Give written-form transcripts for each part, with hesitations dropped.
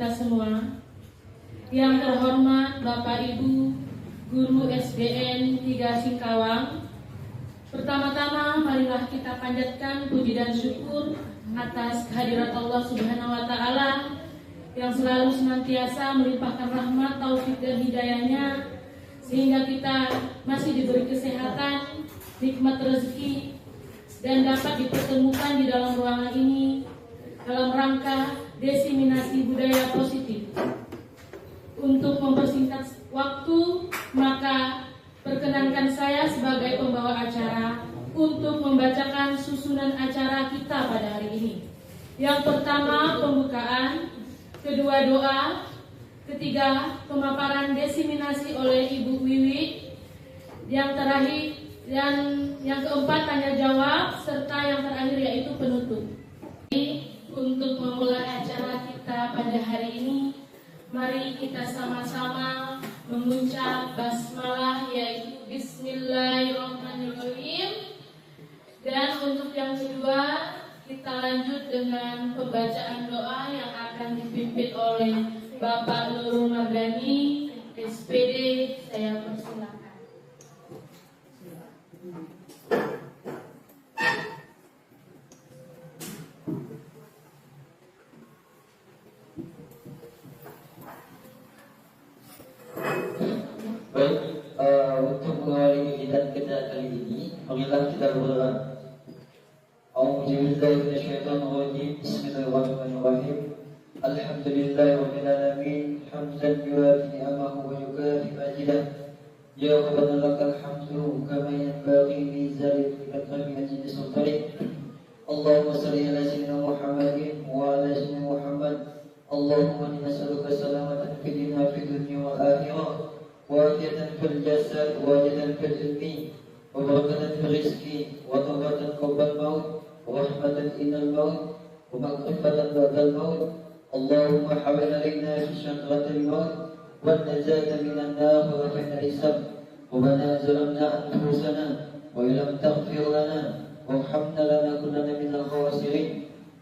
kita semua. Yang terhormat Bapak Ibu Guru SDN 3 Singkawang, pertama-tama marilah kita panjatkan puji dan syukur atas kehadirat Allah Subhanahu wa Ta'ala yang selalu senantiasa melimpahkan rahmat, taufik dan hidayahnya sehingga kita masih diberi kesehatan, nikmat rezeki, dan dapat dipertemukan di dalam ruangan ini dalam rangka diseminasi budaya positif. Untuk mempersingkat waktu, maka perkenankan saya sebagai pembawa acara untuk membacakan susunan acara kita pada hari ini. Yang pertama pembukaan, kedua doa, ketiga pemaparan diseminasi oleh Ibu Wiwi, yang terakhir dan yang keempat tanya jawab, serta yang terakhir yaitu penutup. Untuk memulai acara kita pada hari ini, mari kita sama-sama mengucap basmalah yaitu Bismillahirrahmanirrahim. Dan untuk yang kedua, kita lanjut dengan pembacaan doa yang akan dipimpin oleh Bapak Nurul Mabrani, SPD. Saya persilakan. Baik, untuk mengawali kegiatan kita kali ini, marilah kita berdoa. A'udzubillahi minasyaitonirrajim. Bismillahirrahmanirrahim. Alhamdulillahirabbil alamin, hamdan yuwafi ni'amahu wa yukafi majidah. Ya Rabbana lakal hamdu kama yanbaghi li jalali makamika majid sultanik. Allahumma shalli ala sayyidina Muhammadin wa ala sayyidina Muhammad. Allahumma inna nas'aluka salamatan fid dunya wal akhirah, وعافية في الجسد وجدا في العلم وبركة في الرزق وتوبة قبل الموت ورحمة إلى الموت ومغفرة بعد الموت. اللهم حول علينا في شجرة الموت والنجاة من النار وفن الحساب. ربنا ظلمنا أنفسنا وإن لم تغفر لنا وارحمنا لنكونن من الخاسرين.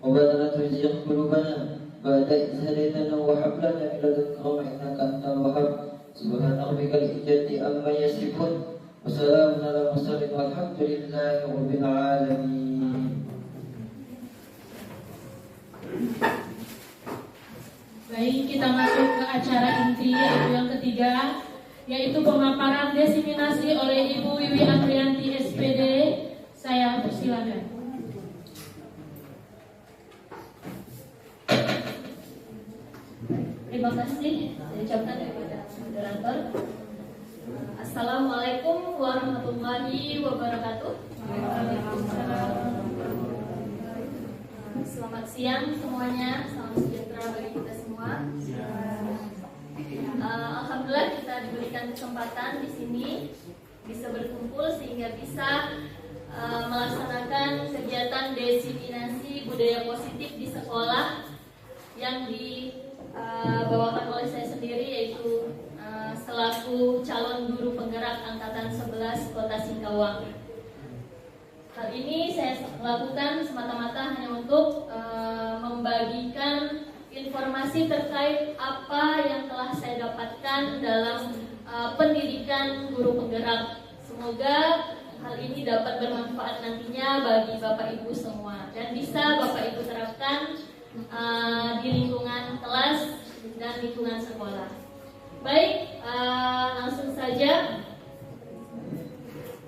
ربنا لا تزغ قلوبنا بعد إذ هديتنا وهب لنا من لدنك رحمة إنك أنت الوهاب. Subhana rabbikal izzati amma yasifun wa salamun alal mursalin walhamdulillahi rabbil alamin. Baik, kita masuk ke acara inti yaitu yang ketiga, yaitu pemaparan diseminasi oleh Ibu Wiwi Aprianti SPD. Saya persilakan. Terima kasih saya ucapkan kepada moderator. Assalamualaikum warahmatullahi wabarakatuh. Selamat siang semuanya, salam sejahtera bagi kita semua. Alhamdulillah kita diberikan kesempatan di sini bisa berkumpul sehingga bisa melaksanakan kegiatan diseminasi budaya positif di sekolah yang dibawakan oleh saya sendiri, yaitu selaku calon guru penggerak angkatan 11 Kota Singkawang. Hal ini saya lakukan semata-mata hanya untuk membagikan informasi terkait apa yang telah saya dapatkan dalam pendidikan guru penggerak. Semoga hal ini dapat bermanfaat nantinya bagi Bapak Ibu semua dan bisa Bapak Ibu terapkan di lingkungan kelas dan lingkungan sekolah. Baik, langsung saja.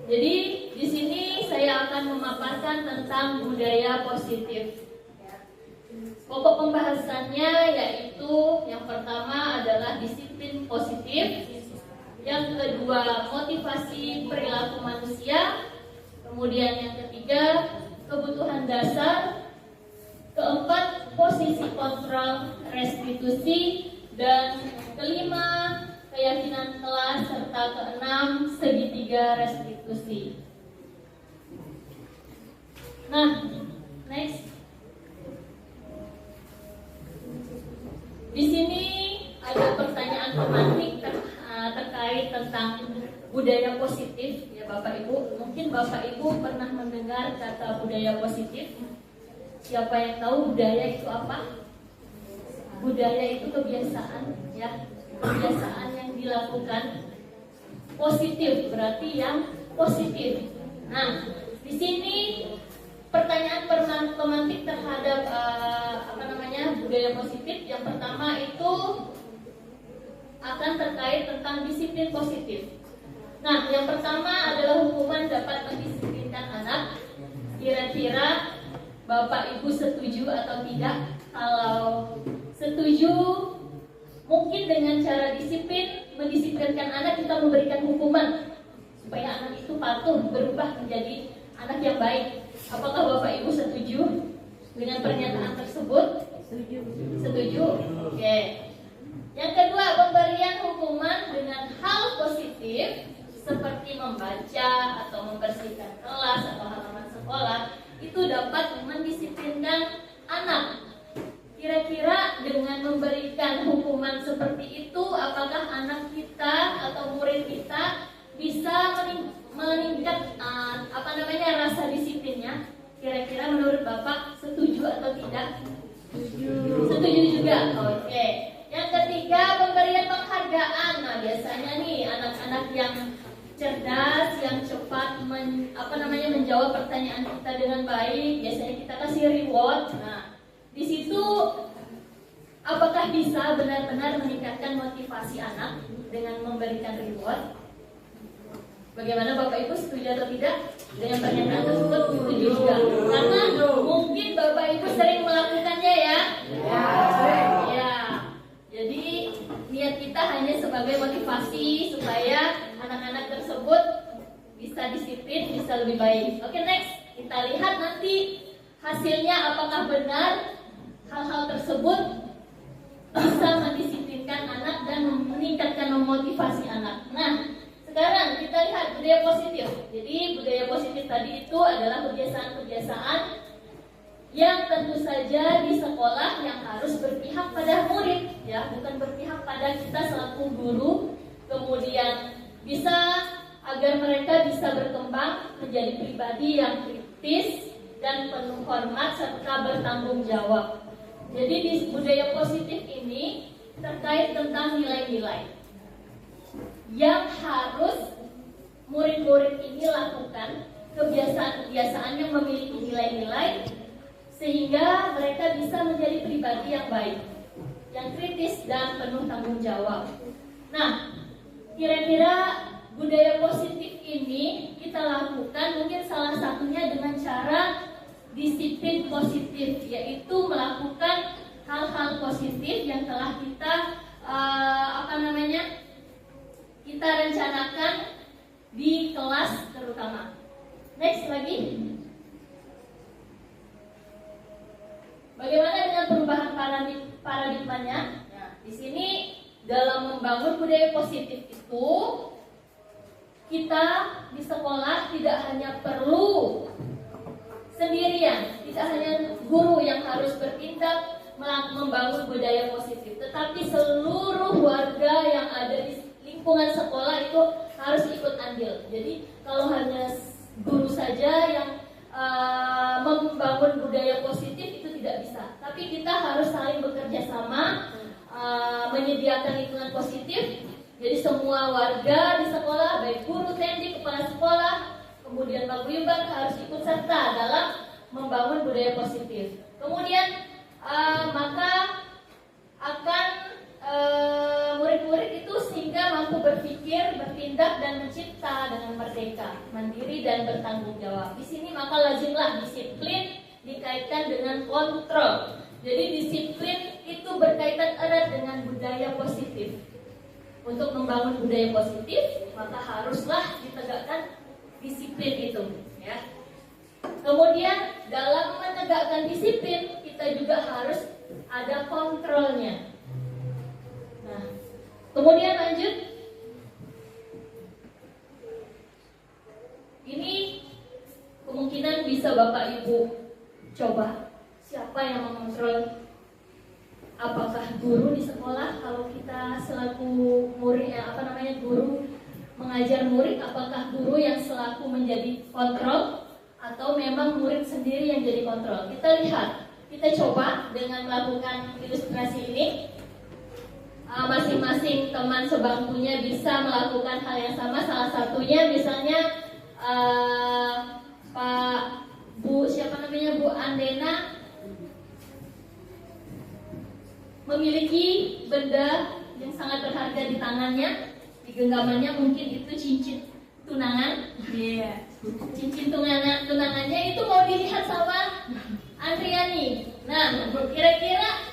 Jadi di sini saya akan memaparkan tentang budaya positif. Pokok pembahasannya yaitu yang pertama adalah disiplin positif, yang kedua motivasi perilaku manusia, kemudian yang ketiga kebutuhan dasar, keempat posisi kontrol restitusi, dan kelima keyakinan kelas, serta keenam segitiga restitusi. Nah, next. Di sini ada pertanyaan pemantik terkait tentang budaya positif, ya Bapak Ibu. Mungkin Bapak Ibu pernah mendengar kata budaya positif. Siapa yang tahu budaya itu apa? budaya itu kebiasaan, ya, kebiasaan yang dilakukan. Positif berarti yang positif. Nah, di sini pertanyaan pemantik terhadap budaya positif. Yang pertama itu akan terkait tentang disiplin positif. Nah, yang pertama adalah hukuman dapat mendisiplinkan anak. Kira-kira Bapak Ibu setuju atau tidak? Kalau setuju, mungkin dengan cara mendisiplinkan anak kita memberikan hukuman supaya anak itu patuh, berubah menjadi anak yang baik. Apakah Bapak Ibu setuju dengan pernyataan tersebut? Setuju. Oke. Yang kedua, pemberian hukuman dengan hal positif seperti membaca atau membersihkan kelas atau halaman sekolah itu dapat mendisiplinkan anak. Kira-kira dengan memberikan hukuman seperti itu, apakah anak kita atau murid kita bisa meningkat rasa disiplinnya? Kira-kira menurut Bapak setuju atau tidak? Setuju juga. Oke. Yang ketiga, pemberian penghargaan. Nah, biasanya nih anak-anak yang cerdas, yang cepat menjawab pertanyaan kita dengan baik, biasanya kita kasih reward. Nah, di situ apakah bisa benar-benar meningkatkan motivasi anak dengan memberikan reward? Bagaimana Bapak Ibu, setuju atau tidak dengan pernyataan tersebut? Setuju juga. Karena mungkin Bapak Ibu sering melakukannya ya. Ya. Jadi niat kita hanya sebagai motivasi supaya anak-anak tersebut bisa disiplin, bisa lebih baik. Oke, next. Kita lihat nanti hasilnya apakah benar hal-hal tersebut bisa mendisiplinkan anak dan meningkatkan memotivasi anak. Nah, sekarang kita lihat budaya positif. Jadi budaya positif tadi itu adalah kebiasaan-kebiasaan yang tentu saja di sekolah yang harus berpihak pada murid, ya, bukan berpihak pada kita selaku guru. Kemudian bisa agar mereka bisa berkembang menjadi pribadi yang kritis dan penuh hormat serta bertanggung jawab. Jadi di budaya positif ini terkait tentang nilai-nilai yang harus murid-murid ini lakukan, kebiasaan-kebiasaan yang memiliki nilai-nilai sehingga mereka bisa menjadi pribadi yang baik, yang kritis dan penuh tanggung jawab. Nah, kira-kira budaya positif ini kita lakukan mungkin salah satunya dengan cara disiplin positif, yaitu melakukan hal-hal positif yang telah kita kita rencanakan di kelas terutama. Next lagi. Bagaimana dengan perubahan paradigmanya? Nah, di sini dalam membangun budaya positif itu kita di sekolah tidak hanya perlu sendirian, tidak hanya guru yang harus bertindak membangun budaya positif, tetapi seluruh warga yang ada di lingkungan sekolah itu harus ikut andil. Jadi kalau hanya guru saja yang membangun budaya positif itu tidak bisa, tapi kita harus saling bekerja sama, menyediakan lingkungan positif. Jadi semua warga di sekolah, baik guru, TND, kepala sekolah, kemudian paguyuban harus ikut serta dalam membangun budaya positif. Kemudian maka akan murid-murid itu sehingga mampu berpikir, bertindak dan mencipta dengan merdeka, mandiri dan bertanggung jawab. Di sini maka lazimlah disiplin dikaitkan dengan kontrol. Jadi disiplin itu berkaitan erat dengan budaya positif. Untuk membangun budaya positif, maka haruslah ditegakkan disiplin itu, ya. Kemudian dalam menegakkan disiplin, kita juga harus ada kontrolnya. Nah, kemudian lanjut. Ini kemungkinan bisa Bapak Ibu coba. Siapa yang mengontrol? Apakah guru di sekolah? Kalau kita selaku murid, guru mengajar murid, apakah guru yang selaku menjadi kontrol atau memang murid sendiri yang jadi kontrol? Kita lihat kita coba dengan melakukan ilustrasi ini. Masing-masing teman sebangkunya bisa melakukan hal yang sama. Salah satunya misalnya Bu Andena memiliki benda yang sangat berharga di tangannya, di genggamannya, mungkin itu cincin tunangan. Iya. Cincin tunangannya itu mau dilihat sama Andriani. Nah, kira-kira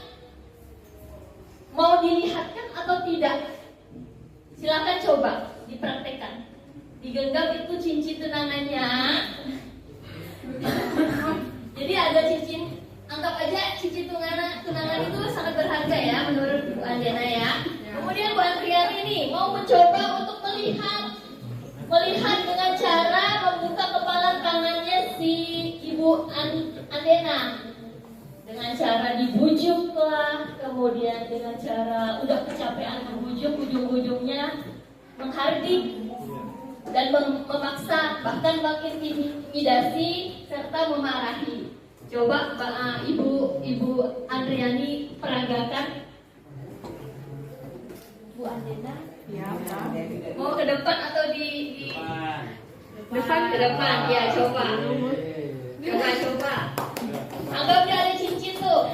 mau dilihatkan atau tidak? Silakan coba dipraktekkan. Digenggam itu cincin tunangannya. Jadi ada cincin, anggap aja cincin tunangan itu sangat berharga ya menurut Bu Andena ya. Kemudian Bu Andriani nih mau mencoba untuk melihat dengan cara membuka kepala tangannya si Ibu Andena. Dengan cara dibujuk lah, kemudian dengan cara udah kecapean membujuk, ujung-ujungnya menghardik dan memaksa, bahkan mengintimidasi serta memarahi. Coba Ibu Andriani peragakan. Bu Andena, Ya, mau ke depan atau di depan? Ke depan, ya coba. Coba. Anggap dia ada cincin tuh.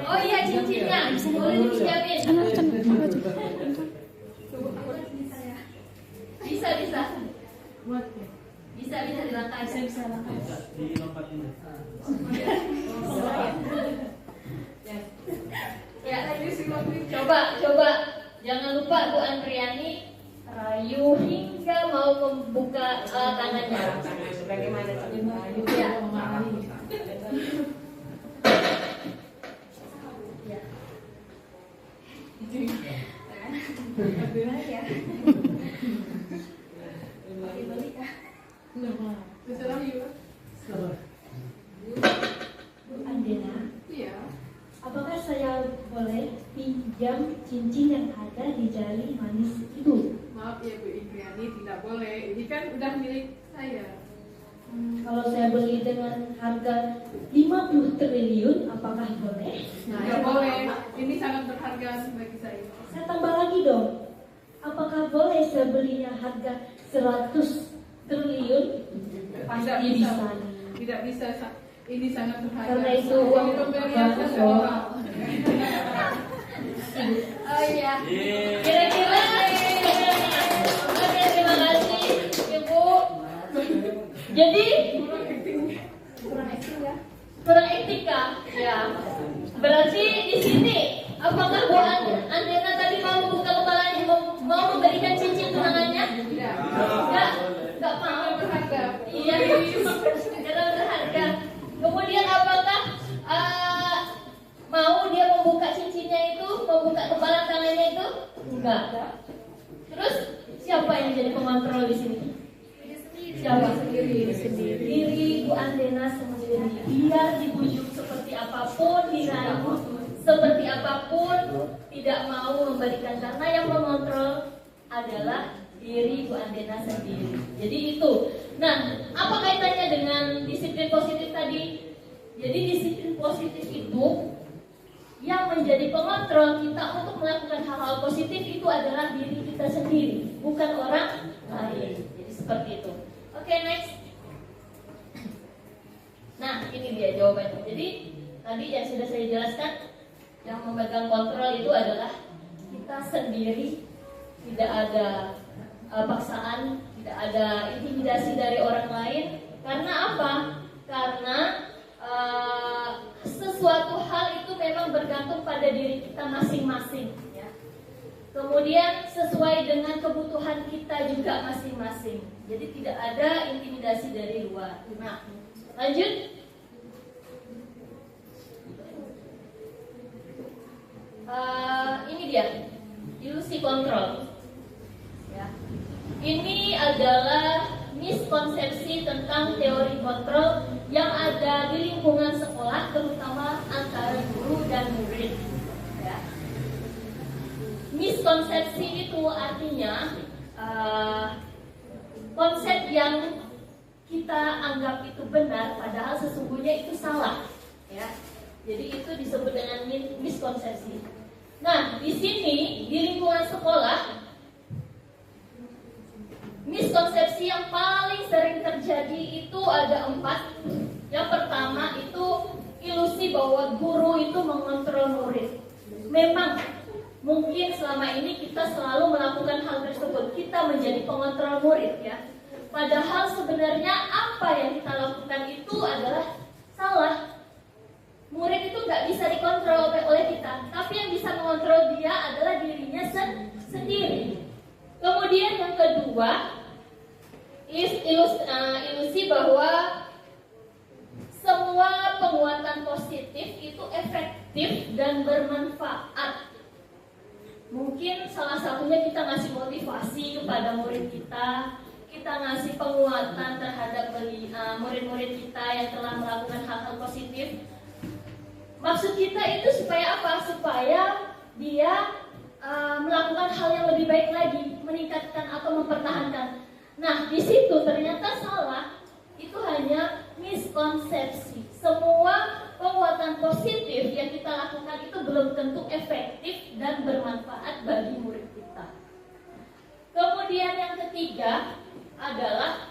Oh iya cincinnya, boleh dipinjamin. Bisa di lantai. Bisa lantai. Ya, coba. Jangan lupa Bu Andriani rayu hingga mau membuka tangannya. Bagaimana rayu? Ya. Bu Andena, apakah saya boleh pinjam cincin yang ada di jari manis itu? Maaf ya Bu Indriani, tidak boleh. Ini kan udah milik saya. Kalau saya beli dengan harga 50 triliun, apakah boleh? Tidak boleh. Ini sangat berharga bagi saya. Saya tambah lagi dong. Apakah boleh saya belinya harga 100 triliun? Pasti bisa. Tidak bisa. Ini sangat berharga. Karena itu uang pemberian bagus, nasional. Oh iya. Kira-kira. Oke, terima kasih Ibu. Jadi kurang etika. Ya. Berarti di sini apakah Bu Andena tadi mau membuka kepalanya, mau memberikan cincin tunangannya? Enggak mau. Berharga. Iya. Karena berharga. Kemudian apakah mau dia membuka cincinnya itu, membuka kepala tangannya itu? Enggak. Terus siapa yang jadi pengontrol di sini? Siapa? Diri Bu Andena sendiri. Biar dibujuk seperti apapun, dirayu seperti apapun, tidak mau memberikan, karena yang mengontrol adalah diri Bu Andena sendiri. Jadi itu. Nah, apa kaitannya dengan disiplin positif tadi? Jadi disiplin positif itu yang menjadi pengontrol kita untuk melakukan hal-hal positif itu adalah diri kita sendiri, bukan orang lain. Jadi seperti itu. Oke, next. Nah, ini dia jawabannya. Jadi tadi yang sudah saya jelaskan, yang memegang kontrol itu adalah kita sendiri, tidak ada paksaan, tidak ada intimidasi dari orang lain. Karena apa? Karena sesuatu hal itu memang bergantung pada diri kita masing-masing, ya. Kemudian sesuai dengan kebutuhan kita juga masing-masing. Jadi tidak ada intimidasi dari luar. Nah, lanjut. Ini dia ilusi kontrol. Ya. Ini adalah miskonsepsi tentang teori kontrol yang ada di lingkungan sekolah, terutama antara guru dan murid. Ya. Miskonsepsi itu artinya konsep yang kita anggap itu benar, padahal sesungguhnya itu salah, ya. Jadi itu disebut dengan miskonsepsi. Nah, di sini di lingkungan sekolah, miskonsepsi yang paling sering terjadi itu ada 4. Yang pertama itu ilusi bahwa guru itu mengontrol murid. Memang mungkin selama ini kita selalu melakukan hal tersebut, kita menjadi pengontrol murid, ya. Padahal sebenarnya apa yang kita lakukan itu adalah salah. Murid itu nggak bisa dikontrol oleh kita, tapi yang bisa mengontrol dia adalah dirinya sendiri. Kemudian yang kedua, ilusi bahwa semua penguatan positif itu efektif dan bermanfaat. Mungkin salah satunya kita ngasih motivasi kepada murid kita ngasih penguatan terhadap murid-murid kita yang telah melakukan hal-hal positif. Maksud kita itu supaya apa? Supaya dia melakukan hal yang lebih baik lagi, meningkatkan atau mempertahankan. Nah, di situ ternyata salah. Itu hanya miskonsepsi. Semua penguatan positif yang kita lakukan itu belum tentu efektif dan bermanfaat bagi murid kita. Kemudian yang ketiga adalah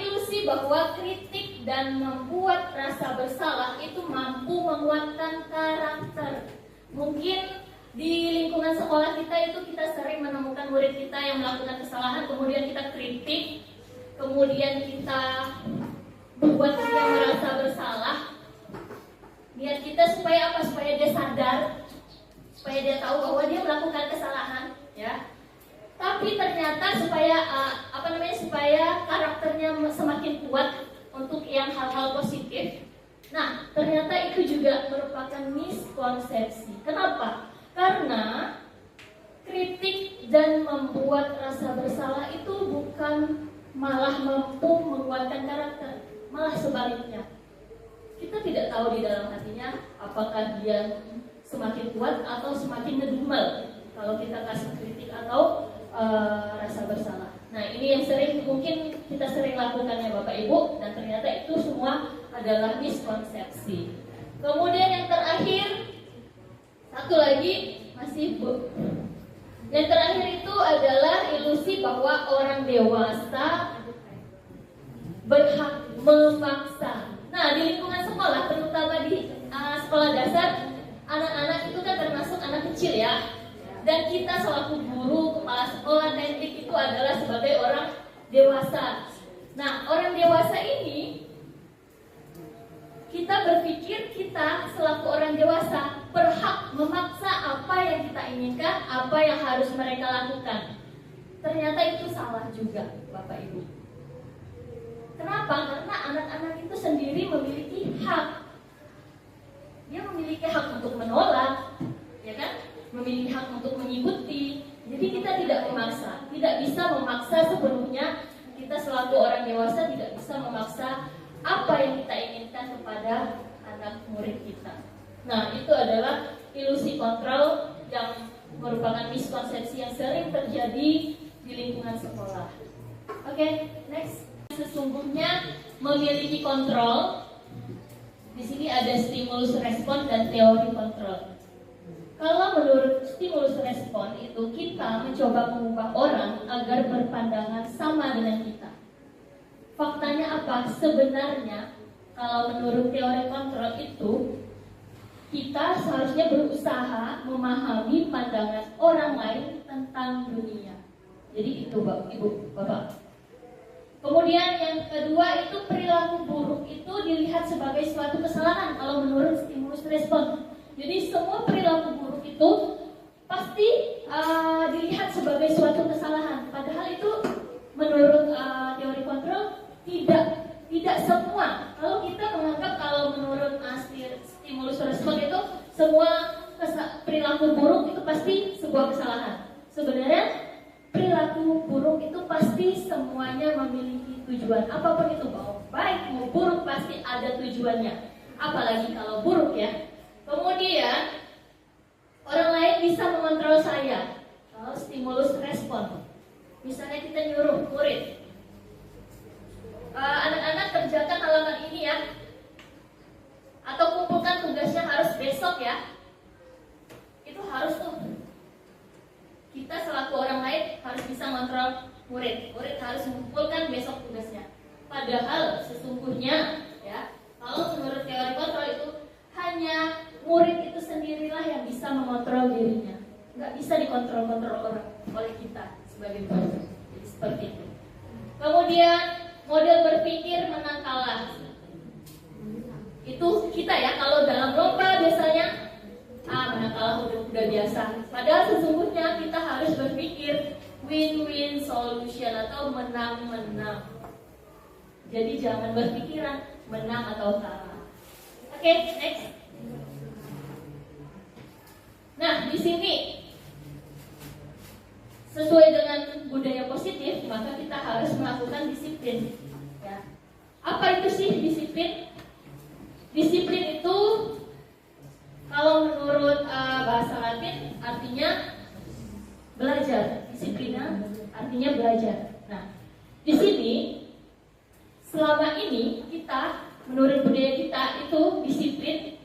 ilusi bahwa kritik dan membuat rasa bersalah itu mampu menguatkan karakter. Mungkin di lingkungan sekolah kita itu kita sering menemukan murid kita yang melakukan kesalahan, kemudian kita kritik, kemudian kita membuat dia merasa bersalah. Niat kita supaya apa? Supaya dia sadar, supaya dia tahu bahwa dia melakukan kesalahan, ya. Tapi ternyata supaya supaya karakternya semakin kuat untuk yang hal-hal positif. Nah, ternyata itu juga merupakan miskonsepsi. Kenapa? Karena kritik dan membuat rasa bersalah itu bukan malah mampu menguatkan karakter, malah sebaliknya. Kita tidak tahu di dalam hatinya apakah dia semakin kuat atau semakin ngedumel kalau kita kasih kritik atau rasa bersalah. Nah, ini yang mungkin kita sering lakukan ya Bapak Ibu, dan ternyata itu semua adalah miskonsepsi. Kemudian yang terakhir, satu lagi masih Bu. Yang terakhir itu adalah ilusi bahwa orang dewasa berhak memaksa. Nah, di lingkungan sekolah, terutama di sekolah dasar, anak-anak itu kan termasuk anak kecil, ya. Dan kita selaku guru, kepala sekolah, teknik itu adalah sebagai orang dewasa. Nah, orang dewasa ini, kita berpikir kita selaku orang dewasa berhak memaksa apa yang kita inginkan, apa yang harus mereka lakukan. Ternyata itu salah juga, Bapak Ibu. Kenapa? Karena anak-anak itu sendiri memiliki hak. Dia memiliki hak untuk menolak, ya kan? Memiliki hak untuk mengikuti. Jadi kita tidak memaksa, tidak bisa memaksa sepenuhnya. Kita selaku orang dewasa tidak bisa memaksa apa yang kita inginkan kepada anak murid kita. Nah, itu adalah ilusi kontrol yang merupakan miskonsepsi yang sering terjadi di lingkungan sekolah. Oke, next. Sesungguhnya memiliki kontrol. Di sini ada stimulus respon dan teori kontrol. Kalau menurut stimulus respon itu kita mencoba mengubah orang agar berpandangan sama dengan kita. Faktanya apa? Sebenarnya kalau menurut teori kontrol itu kita seharusnya berusaha memahami pandangan orang lain tentang dunia. Jadi itu Ibu, Bapak. Kemudian yang kedua itu perilaku buruk itu dilihat sebagai suatu kesalahan kalau menurut stimulus respon. Jadi semua perilaku buruk itu pasti dilihat sebagai suatu kesalahan. Padahal itu menurut teori kontrol tidak semua. Kalau kita menganggap kalau menurut stimulus respon itu semua perilaku buruk itu pasti sebuah kesalahan. Sebenarnya perilaku buruk itu pasti semuanya memiliki tujuan. Apapun itu, mau baik mau buruk pasti ada tujuannya. Apalagi kalau buruk, ya. Kemudian orang lain bisa mengontrol saya. Kalau stimulus respon, misalnya kita nyuruh murid, Anak-anak kerjakan halaman ini ya, atau kumpulkan tugasnya harus besok ya. Itu harus tuh. Kita selaku orang lain harus bisa ngontrol murid. Murid harus mengumpulkan besok tugasnya. Padahal sesungguhnya ya, kalau menurut teori kontrol itu hanya murid itu sendirilah yang bisa mengontrol dirinya. Nggak bisa dikontrol-kontrol orang oleh kita sebagai guru. Jadi seperti itu. Kemudian model berpikir menang kalah. Itu kita ya, kalau dalam lomba biasanya menang kalah udah biasa. Padahal sesungguhnya kita harus berpikir win-win solution atau menang-menang. Jadi jangan berpikiran menang atau kalah. Oke, next. Nah, di sini sesuai dengan budaya positif, maka kita harus melakukan disiplin. Ya. Apa itu sih disiplin? Disiplin itu kalau menurut bahasa Latin artinya belajar. Disiplina artinya belajar. Nah, di sini selama ini kita menurut budaya kita itu disiplin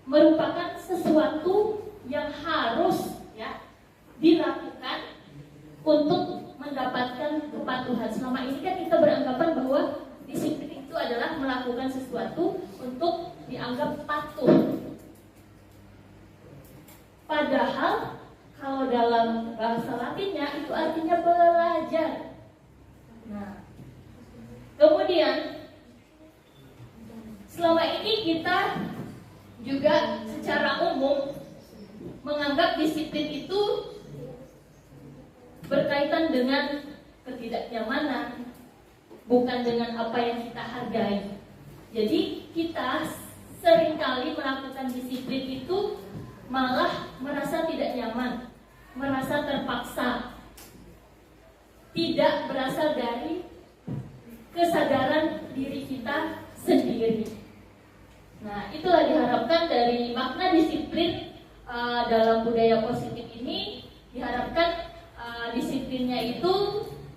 merupakan sesuatu yang harus ya dilakukan untuk mendapatkan kepatuhan. Selama ini kan kita beranggapan bahwa disiplin itu adalah melakukan sesuatu untuk dianggap patuh. Padahal kalau dalam bahasa Latinnya itu artinya belajar. Nah, kemudian selama ini kita juga secara umum menganggap disiplin itu berkaitan dengan ketidaknyamanan, bukan dengan apa yang kita hargai. Jadi kita seringkali melakukan disiplin itu malah merasa tidak nyaman, merasa terpaksa, tidak berasal dari kesadaran diri kita sendiri. Nah, itulah diharapkan dari makna disiplin dalam budaya positif ini. Diharapkan disiplinnya itu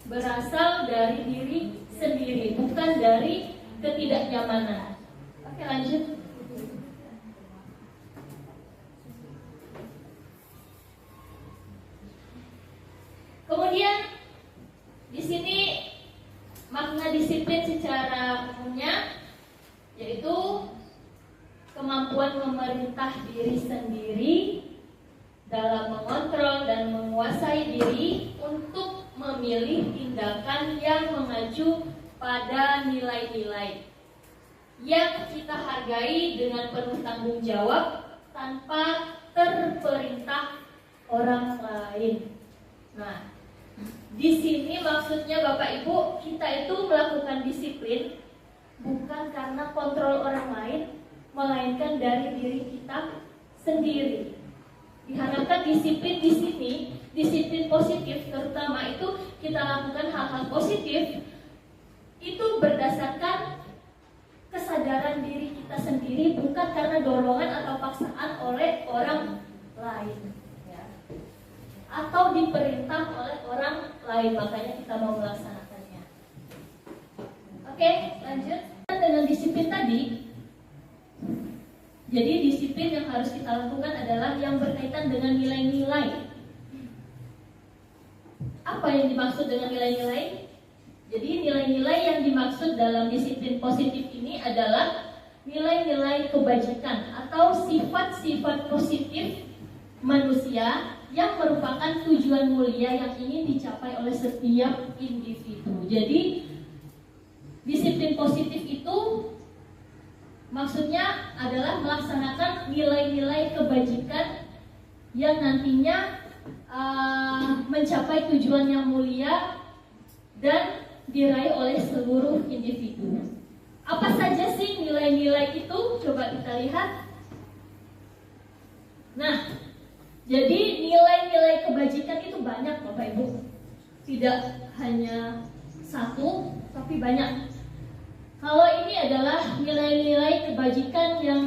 berasal dari diri sendiri, bukan dari ketidaknyamanan. Oke, lanjut. Kemudian di sini makna disiplin secara umumnya yaitu kemampuan memerintah diri sendiri dalam mengontrol dan menguasai diri untuk memilih tindakan yang mengacu pada nilai-nilai yang kita hargai dengan penuh tanggung jawab tanpa terperintah orang lain. Nah, di sini maksudnya Bapak Ibu, kita itu melakukan disiplin bukan karena kontrol orang lain, melainkan dari diri kita sendiri. Diharapkan disiplin di sini, disiplin positif terutama itu kita lakukan hal-hal positif itu berdasarkan kesadaran diri kita sendiri, bukan karena dorongan atau paksaan oleh orang lain ya, atau diperintah oleh orang lain, makanya kita mau melaksanakannya. Oke, lanjut dengan disiplin tadi. Jadi disiplin yang harus kita lakukan adalah yang berkaitan dengan nilai-nilai. Apa yang dimaksud dengan nilai-nilai? Jadi nilai-nilai yang dimaksud dalam disiplin positif ini adalah nilai-nilai kebajikan atau sifat-sifat positif manusia yang merupakan tujuan mulia yang ingin dicapai oleh setiap individu. Jadi disiplin positif itu maksudnya adalah melaksanakan nilai-nilai kebajikan yang nantinya mencapai tujuan yang mulia dan diraih oleh seluruh individu. Apa saja sih nilai-nilai itu? Coba kita lihat. Nah, jadi nilai-nilai kebajikan itu banyak Bapak Ibu. Tidak hanya satu, tapi banyak. Kalau ini adalah nilai-nilai kebajikan yang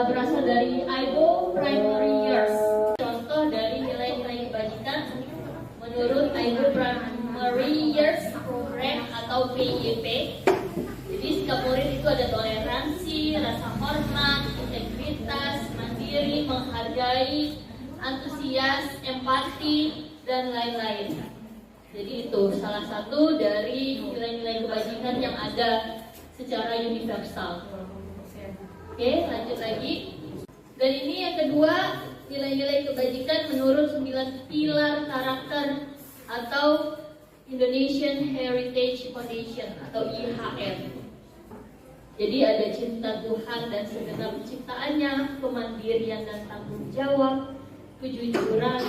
berasal dari IGO Primary Years. Contoh dari nilai-nilai kebajikan menurut IGO Primary Years Program atau atau PYP. Jadi sikap murid itu ada toleransi, rasa hormat, integritas, mandiri, menghargai, antusias, empati, dan lain-lain. Jadi itu salah satu dari nilai-nilai kebajikan yang ada secara universal. Oke, lanjut lagi. Dan ini yang kedua, nilai-nilai kebajikan menurut 9 pilar karakter atau Indonesian Heritage Foundation atau IHF. Jadi ada cinta Tuhan dan segenap ciptaannya, kemandirian dan tanggung jawab, kejujuran,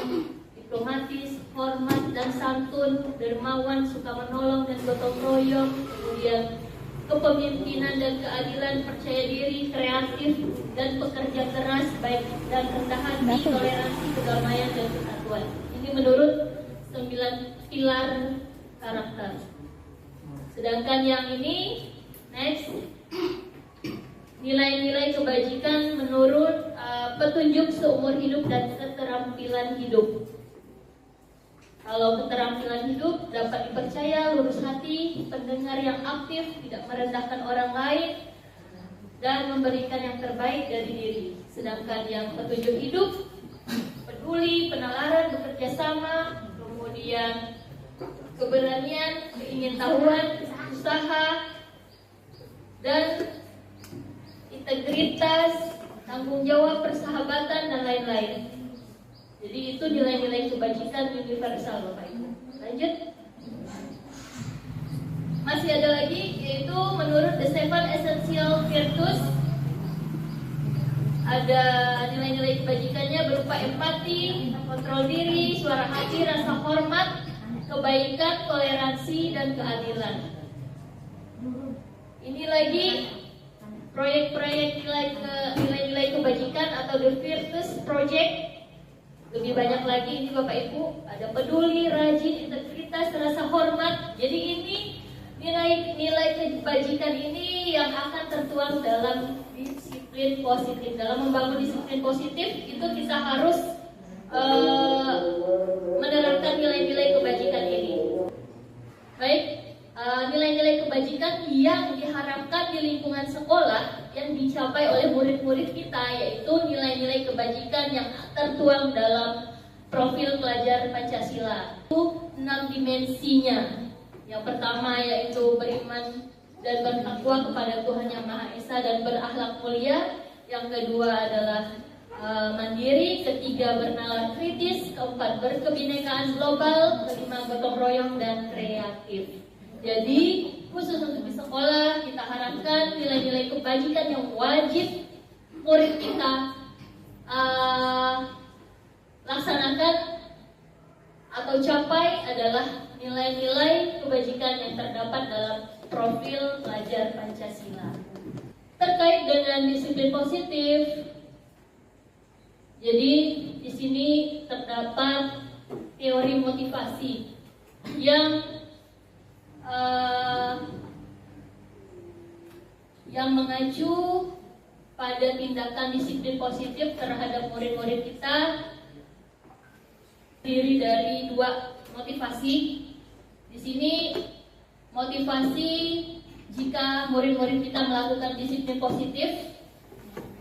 diplomatis, hormat dan santun, dermawan, suka menolong dan gotong royong, kemudian kepemimpinan dan keadilan, percaya diri, kreatif dan pekerja keras, baik dan rendah hati, toleransi, kedamaian dan kesatuan. Ini menurut 9 pilar karakter. Sedangkan yang ini next, nilai-nilai kebajikan menurut petunjuk seumur hidup dan keterampilan hidup. Kalau keterampilan hidup dapat dipercaya, lurus hati, pendengar yang aktif, tidak merendahkan orang lain, dan memberikan yang terbaik dari diri. Sedangkan yang petunjuk hidup, peduli, penalaran, bekerja sama, kemudian keberanian, keingintahuan, usaha, dan integritas, tanggung jawab, persahabatan, dan lain-lain. Jadi itu nilai-nilai kebajikan universal, Bapak Ibu. Lanjut. Masih ada lagi, yaitu menurut The Seven Essential Virtues. Ada nilai-nilai kebajikannya berupa empati, kontrol diri, suara hati, rasa hormat, kebaikan, toleransi, dan keadilan. Ini lagi proyek-proyek nilai-nilai kebajikan atau The Virtues Project. Lebih banyak lagi ini Bapak Ibu, ada peduli, rajin, integritas, rasa hormat. Jadi ini nilai kebajikan ini yang akan tertuang dalam disiplin positif. Dalam membangun disiplin positif itu kita harus menerapkan nilai-nilai kebajikan ini. Baik, nilai-nilai kebajikan yang diharapkan di lingkungan sekolah yang dicapai oleh murid-murid kita, yaitu nilai-nilai kebajikan yang tertuang dalam profil pelajar Pancasila. Itu 6 dimensinya. Yang pertama yaitu beriman dan bertakwa kepada Tuhan Yang Maha Esa dan berakhlak mulia. Yang kedua adalah mandiri, ketiga bernalar kritis, keempat berkebinekaan global, kelima gotong royong dan kreatif. Jadi khusus untuk di sekolah kita harapkan nilai-nilai kebajikan yang wajib murid kita laksanakan atau capai adalah nilai-nilai kebajikan yang terdapat dalam profil pelajar Pancasila. Terkait dengan disiplin positif, jadi di sini terdapat teori motivasi yang mengacu pada tindakan disiplin positif terhadap murid-murid kita, terdiri dari 2 motivasi. Di sini motivasi jika murid-murid kita melakukan disiplin positif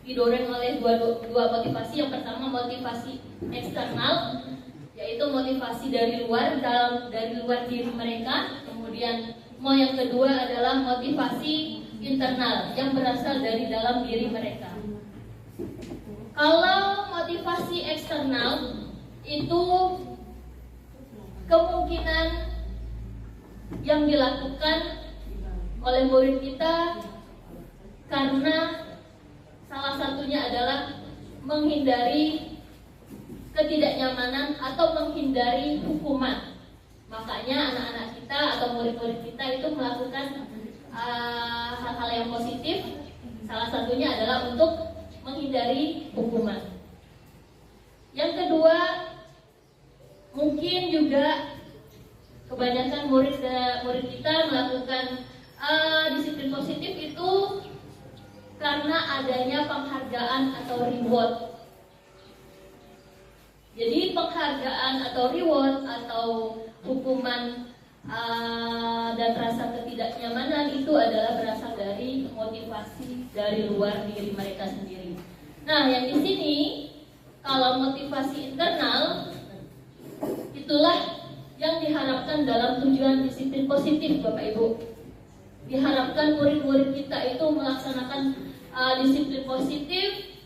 didorong oleh dua motivasi. Yang pertama motivasi eksternal, yaitu motivasi dari luar diri mereka. Kemudian yang kedua adalah motivasi internal yang berasal dari dalam diri mereka. Kalau motivasi eksternal itu kemungkinan yang dilakukan oleh murid kita karena salah satunya adalah menghindari ketidaknyamanan atau menghindari hukuman. Makanya anak-anak kita atau murid-murid kita itu melakukan hal-hal yang positif. Salah satunya adalah untuk menghindari hukuman. Yang kedua, mungkin juga kebanyakan murid kita melakukan disiplin positif itu karena adanya penghargaan atau reward. Jadi penghargaan atau reward atau hukuman dan rasa ketidaknyamanan itu adalah berasal dari motivasi dari luar diri mereka sendiri. Nah, yang di sini kalau motivasi internal itulah yang diharapkan dalam tujuan disiplin positif, Bapak Ibu. Diharapkan murid-murid kita itu melaksanakan disiplin positif,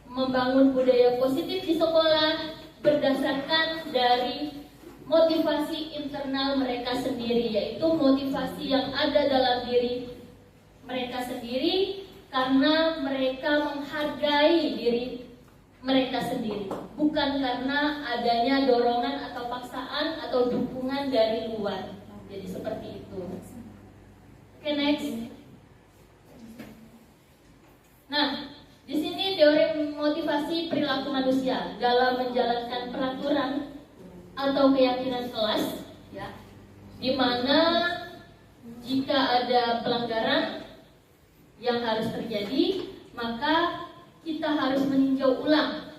membangun budaya positif di sekolah berdasarkan dari motivasi internal mereka sendiri, yaitu motivasi yang ada dalam diri mereka sendiri karena mereka menghargai diri mereka sendiri, bukan karena adanya dorongan atau paksaan atau dukungan dari luar. Jadi seperti itu. Oke, next. Nah, di sini teori motivasi perilaku manusia dalam menjalankan peraturan atau keyakinan kelas, ya, di mana jika ada pelanggaran yang harus terjadi, maka kita harus meninjau ulang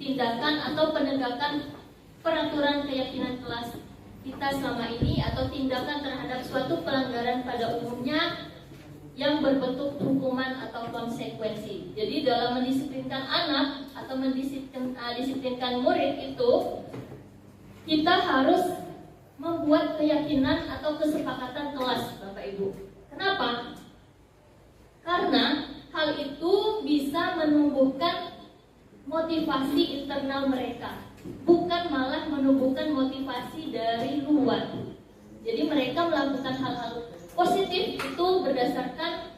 tindakan atau penegakan peraturan keyakinan kelas kita selama ini atau tindakan terhadap suatu pelanggaran pada umumnya yang berbentuk hukuman atau konsekuensi. Jadi dalam mendisiplinkan anak atau mendisiplinkan murid itu, kita harus membuat keyakinan atau kesepakatan kelas, Bapak Ibu. Kenapa? Karena hal itu bisa menumbuhkan motivasi internal mereka, bukan malah menumbuhkan motivasi dari luar. Jadi mereka melakukan hal-hal positif itu berdasarkan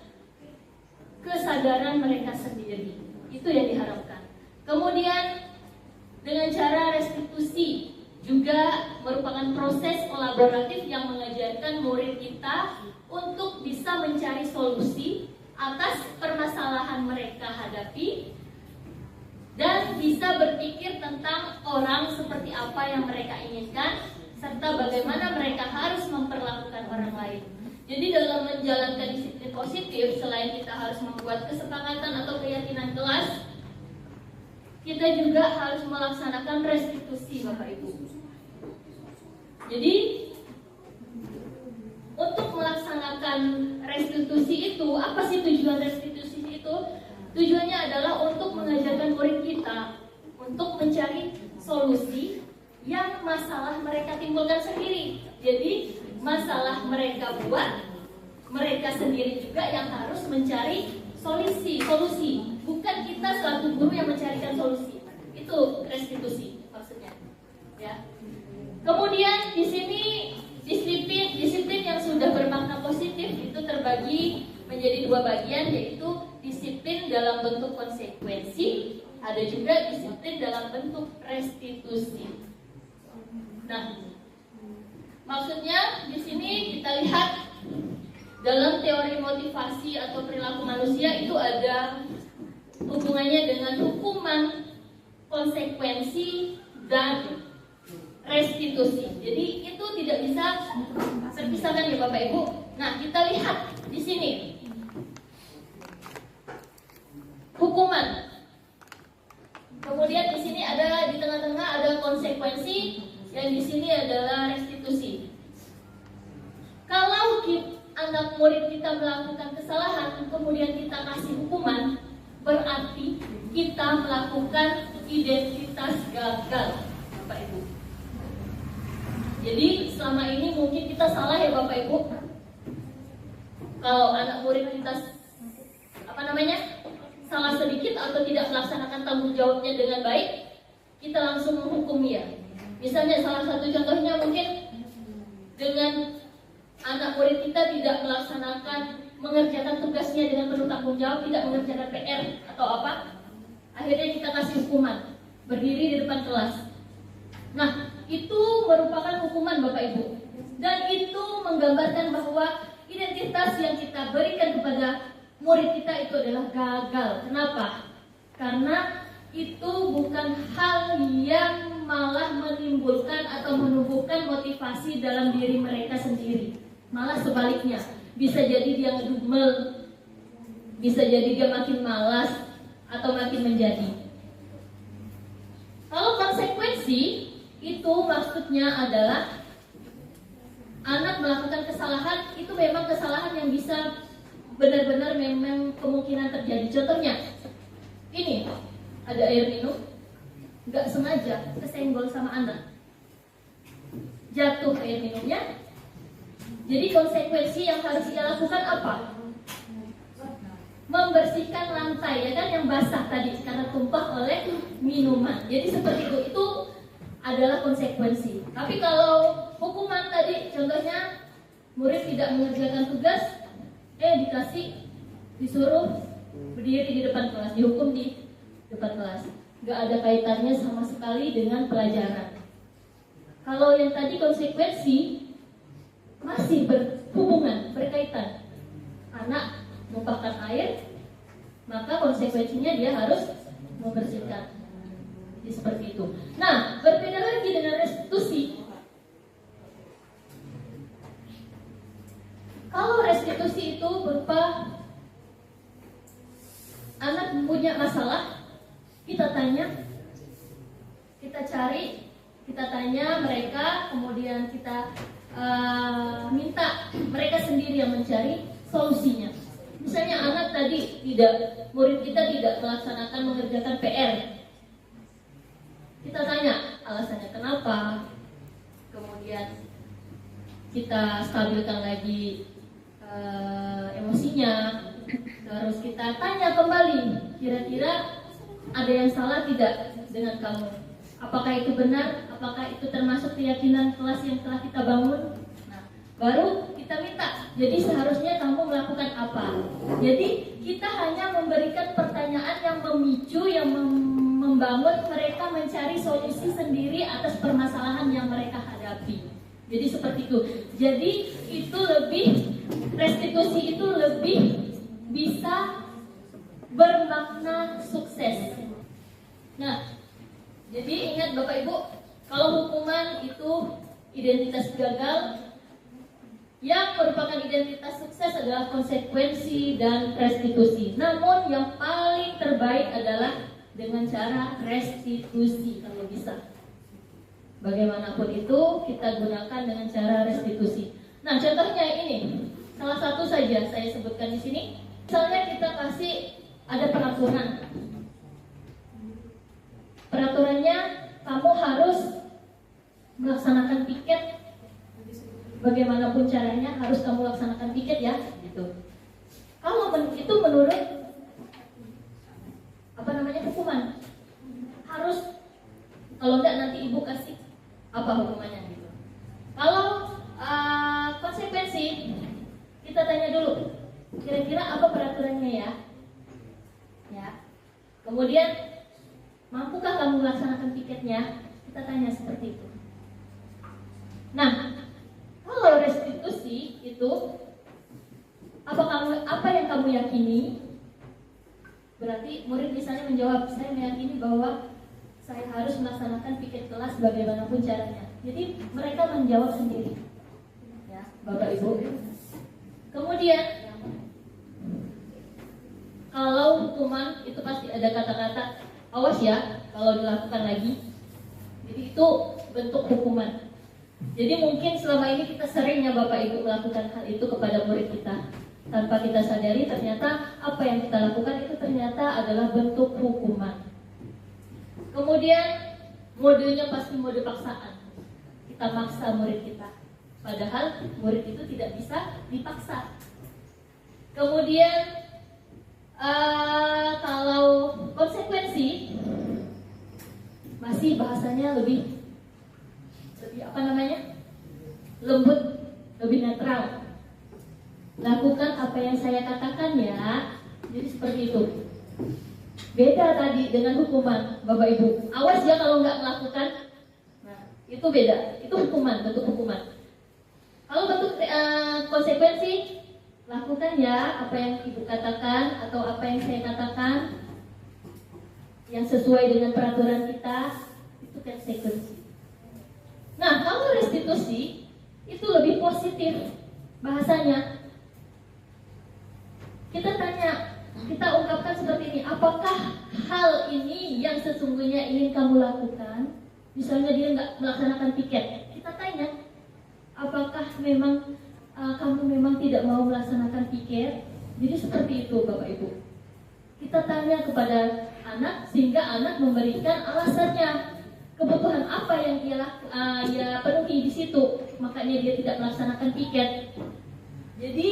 kesadaran mereka sendiri. Itu yang diharapkan. Kemudian dengan cara restitusi juga merupakan proses kolaboratif yang mengajarkan murid kita untuk bisa mencari solusi atas permasalahan mereka hadapi dan bisa berpikir tentang orang seperti apa yang mereka inginkan serta bagaimana mereka harus memperlakukan orang lain. Jadi dalam menjalankan disiplin positif, selain kita harus membuat kesepakatan atau keyakinan kelas, kita juga harus melaksanakan restitusi, Bapak Ibu. Jadi untuk melaksanakan restitusi itu, apa sih tujuan restitusi itu? Tujuannya adalah untuk mengajarkan murid kita untuk mencari solusi yang masalah mereka timbulkan sendiri. Jadi masalah mereka buat, mereka sendiri juga yang harus mencari solusi. Bukan kita selaku guru yang mencarikan solusi. Itu restitusi maksudnya. Ya. Kemudian di sini disiplin yang sudah bermakna positif itu terbagi menjadi dua bagian, yaitu disiplin dalam bentuk konsekuensi, ada juga disiplin dalam bentuk restitusi. Nah, maksudnya di sini kita lihat dalam teori motivasi atau perilaku manusia itu ada hubungannya dengan hukuman, konsekuensi, dan restitusi. Jadi itu tidak bisa terpisahkan ya Bapak Ibu. Nah, kita lihat di sini hukuman. Kemudian di sini ada di tengah-tengah ada konsekuensi, yang di sini adalah restitusi. Kalau anak murid kita melakukan kesalahan, kemudian kita kasih hukuman, berarti kita melakukan identitas gagal, Bapak Ibu. Jadi selama ini mungkin kita salah ya Bapak Ibu. Kalau anak murid kita salah sedikit atau tidak melaksanakan tanggung jawabnya dengan baik, kita langsung menghukum dia. Misalnya salah satu contohnya mungkin dengan anak murid kita tidak mengerjakan tugasnya dengan penuh tanggung jawab, tidak mengerjakan PR atau apa, akhirnya kita kasih hukuman, berdiri di depan kelas. Nah, itu merupakan hukuman Bapak Ibu, dan itu menggambarkan bahwa identitas yang kita berikan kepada murid kita itu adalah gagal. Kenapa? Karena itu bukan hal yang malah menimbulkan atau menumbuhkan motivasi dalam diri mereka sendiri. Malah sebaliknya, bisa jadi dia ngedumel, bisa jadi dia makin malas atau makin menjadi. Kalau konsekuensi itu maksudnya adalah anak melakukan kesalahan, itu memang kesalahan yang bisa benar-benar memang kemungkinan terjadi. Contohnya, ini ada air minum, nggak sengaja kesenggol sama anak, jatuh air minumnya. Jadi konsekuensi yang harus dia lakukan apa? Membersihkan lantai, ya kan, yang basah tadi karena tumpah oleh minuman. Jadi seperti itu adalah konsekuensi. Tapi kalau hukuman tadi, contohnya murid tidak mengerjakan tugas, disuruh berdiri di depan kelas, dihukum di depan kelas, nggak ada kaitannya sama sekali dengan pelajaran. Kalau yang tadi konsekuensi masih berhubungan, berkaitan. Anak numpahkan air, maka konsekuensinya dia harus membersihkan. Jadi seperti itu. Nah, berbeda lagi dengan restitusi. Kalau restitusi itu berupa anak punya masalah, kita tanya, kita cari, kita tanya mereka, kemudian kita minta mereka sendiri yang mencari solusinya. Misalnya anak tadi murid kita tidak melaksanakan mengerjakan PR. Kita tanya alasannya kenapa, kemudian kita stabilkan lagi emosinya, terus kita tanya kembali, kira-kira ada yang salah tidak dengan kamu? Apakah itu benar? Apakah itu termasuk keyakinan kelas yang telah kita bangun? Nah, baru kita minta. Jadi seharusnya kamu melakukan apa? Jadi kita hanya memberikan pertanyaan yang memicu, yang membangun mereka mencari solusi sendiri atas permasalahan yang mereka hadapi. Jadi seperti itu. Jadi itu lebih, restitusi itu lebih bisa bermakna sukses. Nah, jadi ingat Bapak Ibu, kalau hukuman itu identitas gagal, yang merupakan identitas sukses adalah konsekuensi dan restitusi. Namun yang paling terbaik adalah dengan cara restitusi kalau bisa. Bagaimanapun itu kita gunakan dengan cara restitusi. Nah, contohnya ini, salah satu saja saya sebutkan di sini. Misalnya kita kasih ada peraturan. Peraturannya kamu harus melaksanakan piket, bagaimanapun caranya harus kamu laksanakan piket ya, gitu. Kalau itu menurut hukuman, harus, kalau enggak nanti ibu kasih apa hukumannya gitu. Kalau konsekuensi, kita tanya dulu, kira-kira apa peraturannya ya? Kemudian mampukah kamu melaksanakan piketnya? Kita tanya seperti itu. Nah, kalau restitusi itu apa yang kamu yakini? Berarti murid misalnya menjawab, saya meyakini bahwa saya harus melaksanakan piket kelas bagaimanapun caranya. Jadi mereka menjawab sendiri, ya, Bapak Ibu. Kemudian kalau hukuman itu pasti ada kata-kata awas ya kalau dilakukan lagi. Jadi itu bentuk hukuman. Jadi mungkin selama ini kita sering ya Bapak Ibu melakukan hal itu kepada murid kita. Tanpa kita sadari ternyata apa yang kita lakukan itu ternyata adalah bentuk hukuman. Kemudian modenya pasti mode paksaan. Kita maksa murid kita. Padahal murid itu tidak bisa dipaksa. Kemudian kalau konsekuensi masih bahasanya lebih lembut, lebih netral. Lakukan apa yang saya katakan ya. Jadi seperti itu. Beda tadi dengan hukuman, Bapak Ibu. Awas ya kalau nggak melakukan. Nah, itu beda. Itu hukuman, bentuk hukuman. Kalau bentuk konsekuensi, lakukan ya apa yang ibu katakan atau apa yang saya katakan yang sesuai dengan peraturan kita. Itu konsekuensi. Nah, kalau restitusi itu lebih positif bahasanya. Kita tanya, kita ungkapkan seperti ini, apakah hal ini yang sesungguhnya ingin kamu lakukan? Misalnya dia nggak melaksanakan piket, kita tanya, apakah memang kamu memang tidak mau melaksanakan piket? Jadi seperti itu Bapak Ibu. Kita tanya kepada anak sehingga anak memberikan alasannya, kebutuhan apa yang ia penuhi di situ, makanya dia tidak melaksanakan piket. Jadi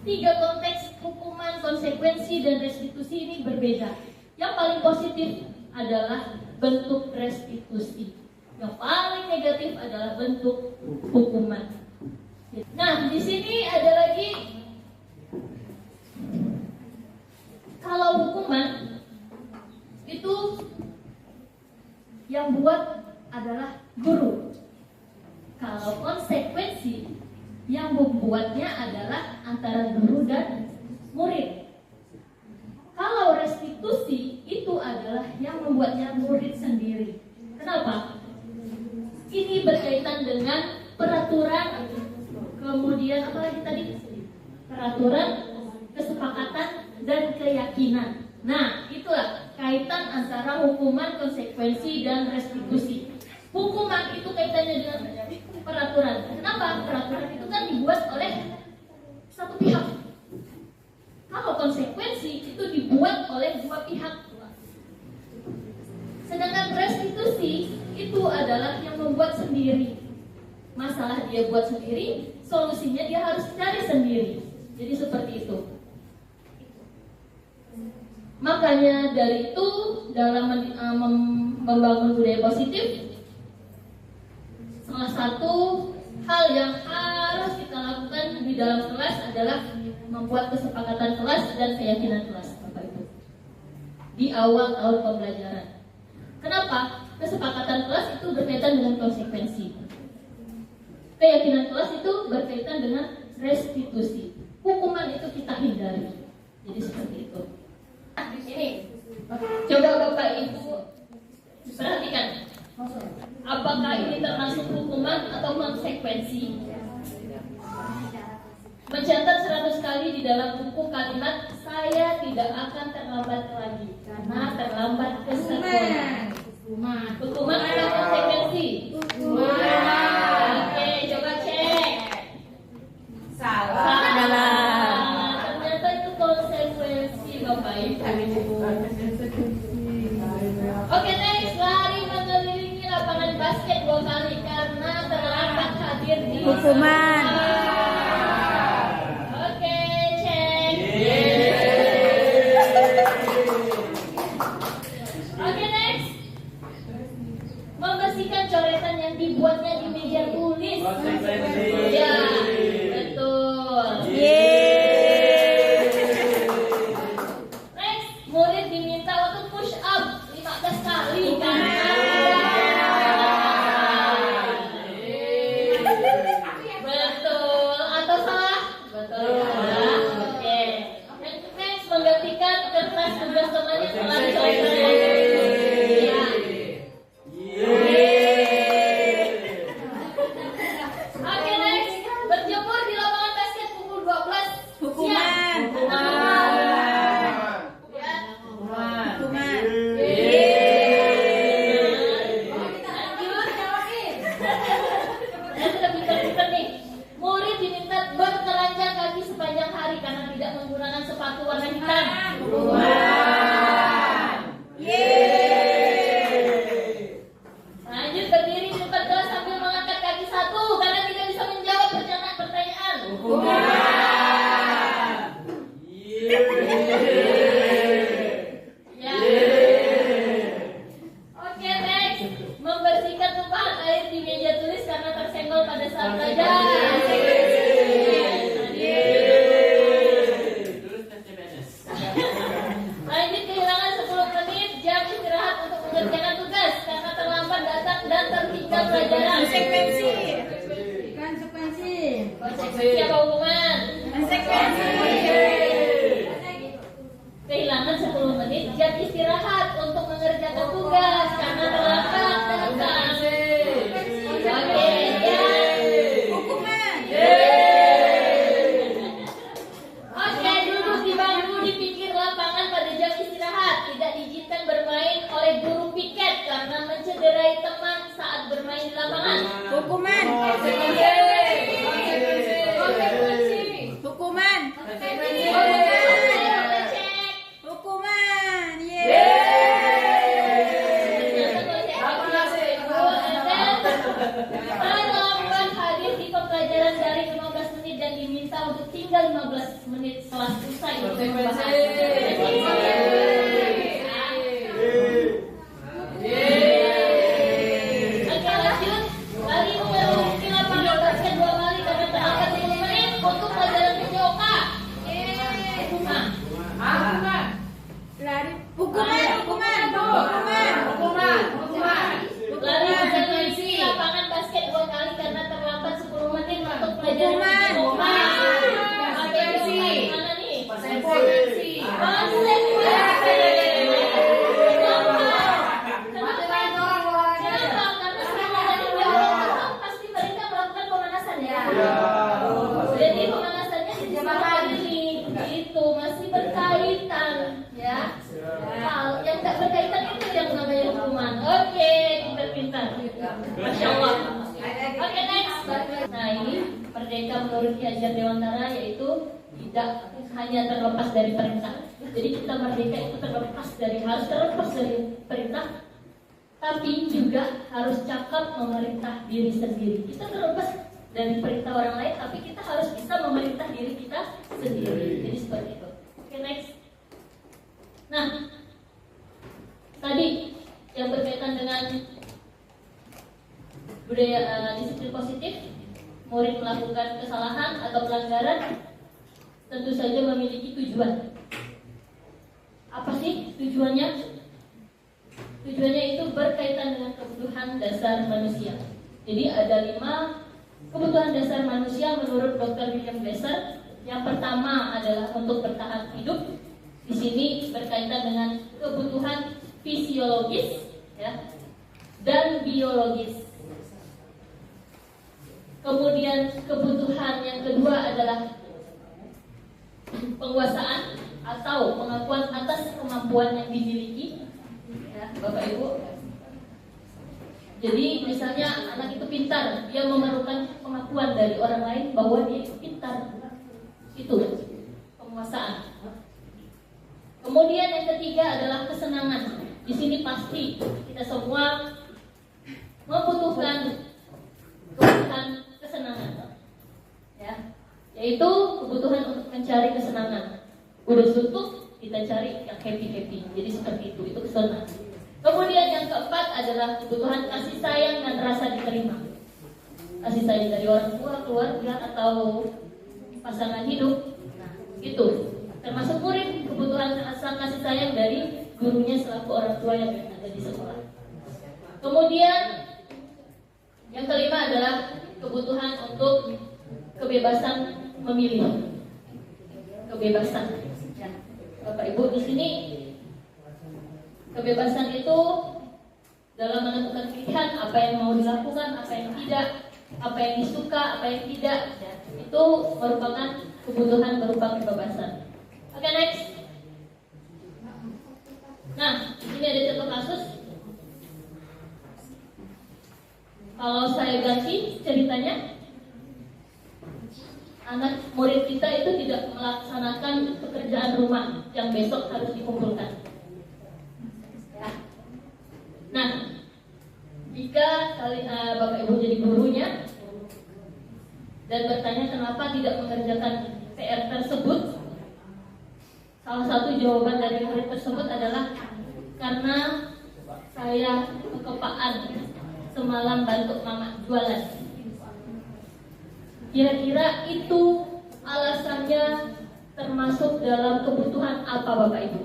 3 konteks hukuman, konsekuensi, dan restitusi ini berbeda. Yang paling positif adalah bentuk restitusi. Yang paling negatif adalah bentuk hukuman. Nah, di sini ada lagi, kalau hukuman itu yang buat adalah guru. Kalau konsekuensi yang membuatnya adalah antara guru dan murid. Kalau restitusi itu adalah yang membuatnya murid sendiri. Kenapa? Ini berkaitan dengan peraturan, kemudian apa lagi tadi? Peraturan, kesepakatan, dan keyakinan. Nah, itulah kaitan antara hukuman, konsekuensi, dan restitusi. Hukuman itu kaitannya dengan peraturan. Kenapa? Peraturan itu kan dibuat oleh satu pihak. Kalau konsekuensi itu dibuat oleh 2 pihak. Sedangkan restitusi itu adalah yang membuat sendiri. Masalah dia buat sendiri, solusinya dia harus cari sendiri. Jadi seperti itu. Makanya dari itu dalam membangun budaya positif, salah satu hal yang harus kita lakukan di dalam kelas adalah membuat kesepakatan kelas dan keyakinan kelas, Bapak Ibu. Di awal tahun pembelajaran. Kenapa? Kesepakatan kelas itu berkaitan dengan konsekuensi. Keyakinan kelas itu berkaitan dengan restitusi. Hukuman itu kita hindari. Jadi seperti itu. Ini, coba Bapak Ibu perhatikan. Apakah ini termasuk hukuman atau konsekuensi? Mencatat 100 kali di dalam buku kalimat "Saya tidak akan terlambat lagi karena terlambat ke sekolah". Hukuman atau konsekuensi? Oke, coba cek. Salah. Ternyata itu konsekuensi, Bapak Ibu. Oke, next, lari mengelilingi lapangan basket 2 kali karena terlambat hadir di hukuman. Oke, cek. Oke, next. Membersihkan coretan yang dibuatnya di meja tulis. Ya, betul. Next, murid diminta untuk push up 15 kali karena betul atau salah? Betul. Oke. Next, menggantikan kertas tugas teman yang telah dicoret. Ya. Oke, next, berjemur di lapangan basket pukul 12 Hukuman. Ya. Hukuman. Murid diminta bertelanjang kaki sepanjang hari karena tidak menggunakan sepatu warna hitam. Lanjut, berdiri di depan kelas sambil mengangkat kaki 1 karena tidak bisa menjawab pertanyaan. Ya. Oke, next. Membersihkan tumpahan air di meja tulis karena tersenggol pada saat belajar. Lanjut, kehilangan 10 menit jam istirahat untuk mengerjakan tugas karena terlambat datang dan tertinggal pelajaran. Konsekuensi. Konsekuensi apa hukuman? Kehilangan 10 menit jam istirahat untuk mengerjakan tugas karena terlambat datang. Oke, ya. Hukuman. Oke, duduk di bangku di pinggir lapangan pada jam istirahat. Tidak diizinkan bermain oleh guru piket karena mencederai teman saat bermain di lapangan. Hukuman. Konsekuensi. hingga 15 menit setelah selesai untuk membahas. Oke, lanjut. Kali memiliki lapangan basket 2 kali karena terlambat 10 menit untuk pelajaran PJOK. Lari. Hukuman. Lari memiliki lapangan basket 2 kali karena terlambat 10 menit untuk pelajaran PJOK. Mana nih? Pasti mereka melakukan pemanasan ya. Jadi pemanasannya itu masih berkaitan ya. Hal yang tak berkaitan itu yang namanya hukuman. Oke, pintar-pintar. Masya Allah. Oke, next. Nah, ini merdeka menurut Ki Hajar Dewantara yaitu tidak hanya terlepas dari perintah. Jadi kita merdeka itu harus terlepas dari perintah, tapi juga harus cakap memerintah diri sendiri. Kita terlepas dari perintah orang lain, tapi kita harus bisa memerintah diri kita sendiri. Jadi seperti itu. Oke, next. Nah, tadi yang berkaitan dengan budaya disiplin positif, murid melakukan kesalahan atau pelanggaran tentu saja memiliki tujuan. Apa sih tujuannya? Tujuannya itu berkaitan dengan kebutuhan dasar manusia. Jadi ada 5 kebutuhan dasar manusia menurut Dr. William Glasser. Yang pertama adalah untuk bertahan hidup. Di sini berkaitan dengan kebutuhan fisiologis ya, dan biologis. Kemudian kebutuhan yang kedua adalah penguasaan atau pengakuan atas kemampuan yang dimiliki ya, Bapak Ibu. Jadi misalnya anak itu pintar, dia memerlukan pengakuan dari orang lain bahwa dia itu pintar. Itu penguasaan. Kemudian yang ketiga adalah kesenangan. Di sini pasti kita semua membutuhkan kebutuhan kesenangan, ya, yaitu kebutuhan untuk mencari kesenangan. Udah suntuk, kita cari yang happy. Jadi seperti itu kesenangan. Kemudian yang keempat adalah kebutuhan kasih sayang dan rasa diterima. Kasih sayang dari orang tua, keluarga, atau pasangan hidup. Nah, itu termasuk murid, kebutuhan rasa kasih sayang dari gurunya selaku orang tua yang ada di sekolah. Kemudian yang kelima adalah kebutuhan untuk kebebasan memilih. Kebebasan. Ya. Bapak Ibu di sini kebebasan itu dalam menentukan pilihan apa yang mau dilakukan, apa yang tidak, apa yang disuka, apa yang tidak. Ya. Itu merupakan kebutuhan berupa kebebasan. Oke, next. Nah, di sini ada contoh kasus. Kalau saya ganti ceritanya, anak murid kita itu tidak melaksanakan pekerjaan rumah yang besok harus dikumpulkan. Ya. Nah, jika Bapak Ibu jadi gurunya dan bertanya kenapa tidak mengerjakan PR tersebut, salah satu jawaban dari murid tersebut adalah karena saya kekepaan semalam bantu mama jualan. Kira-kira itu alasannya termasuk dalam kebutuhan apa Bapak Ibu?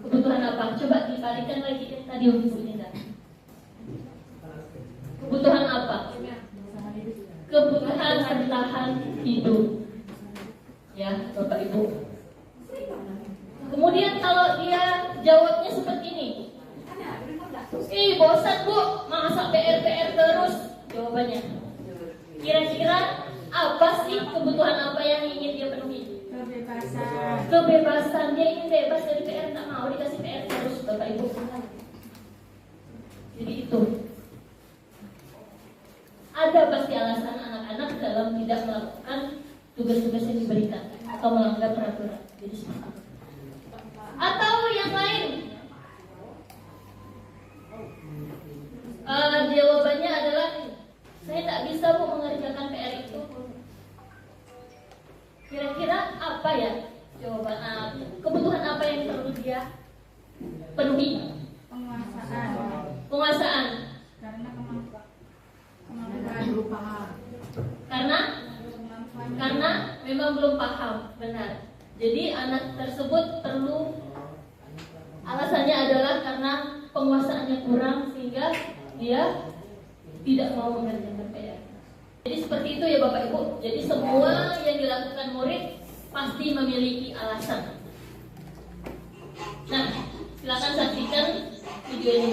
Kebutuhan apa? Coba dibalikan lagi tadi Ibu Linda. Kebutuhan apa? Kebutuhan bertahan hidup. Ya, Bapak Ibu. Kemudian kalau dia jawabnya seperti ini, bosan Bu, masa PR terus. Jawabannya, kira-kira apa sih kebutuhan apa yang ingin dia penuhi? Kebebasan. Dia ingin bebas dari PR, tak mau dikasih PR terus, Bapak Ibu. Jadi itu. Ada pasti alasan anak-anak dalam tidak melakukan tugas-tugas yang diberikan atau melanggar peraturan. Jadi seperti itu. Atau yang lain, jawabannya adalah saya tak bisa mengerjakan PR itu. Kira-kira apa ya jawaban kebutuhan apa yang perlu dia penuhi? Penguasaan. Penguasaan. Karena kemampuan Karena memang belum paham, benar. Jadi anak tersebut perlu, alasannya adalah karena penguasaannya kurang sehingga dia tidak mau mengerjakan PR. Jadi seperti itu ya Bapak Ibu. Jadi semua yang dilakukan murid pasti memiliki alasan. Nah, silakan saksikan video ini.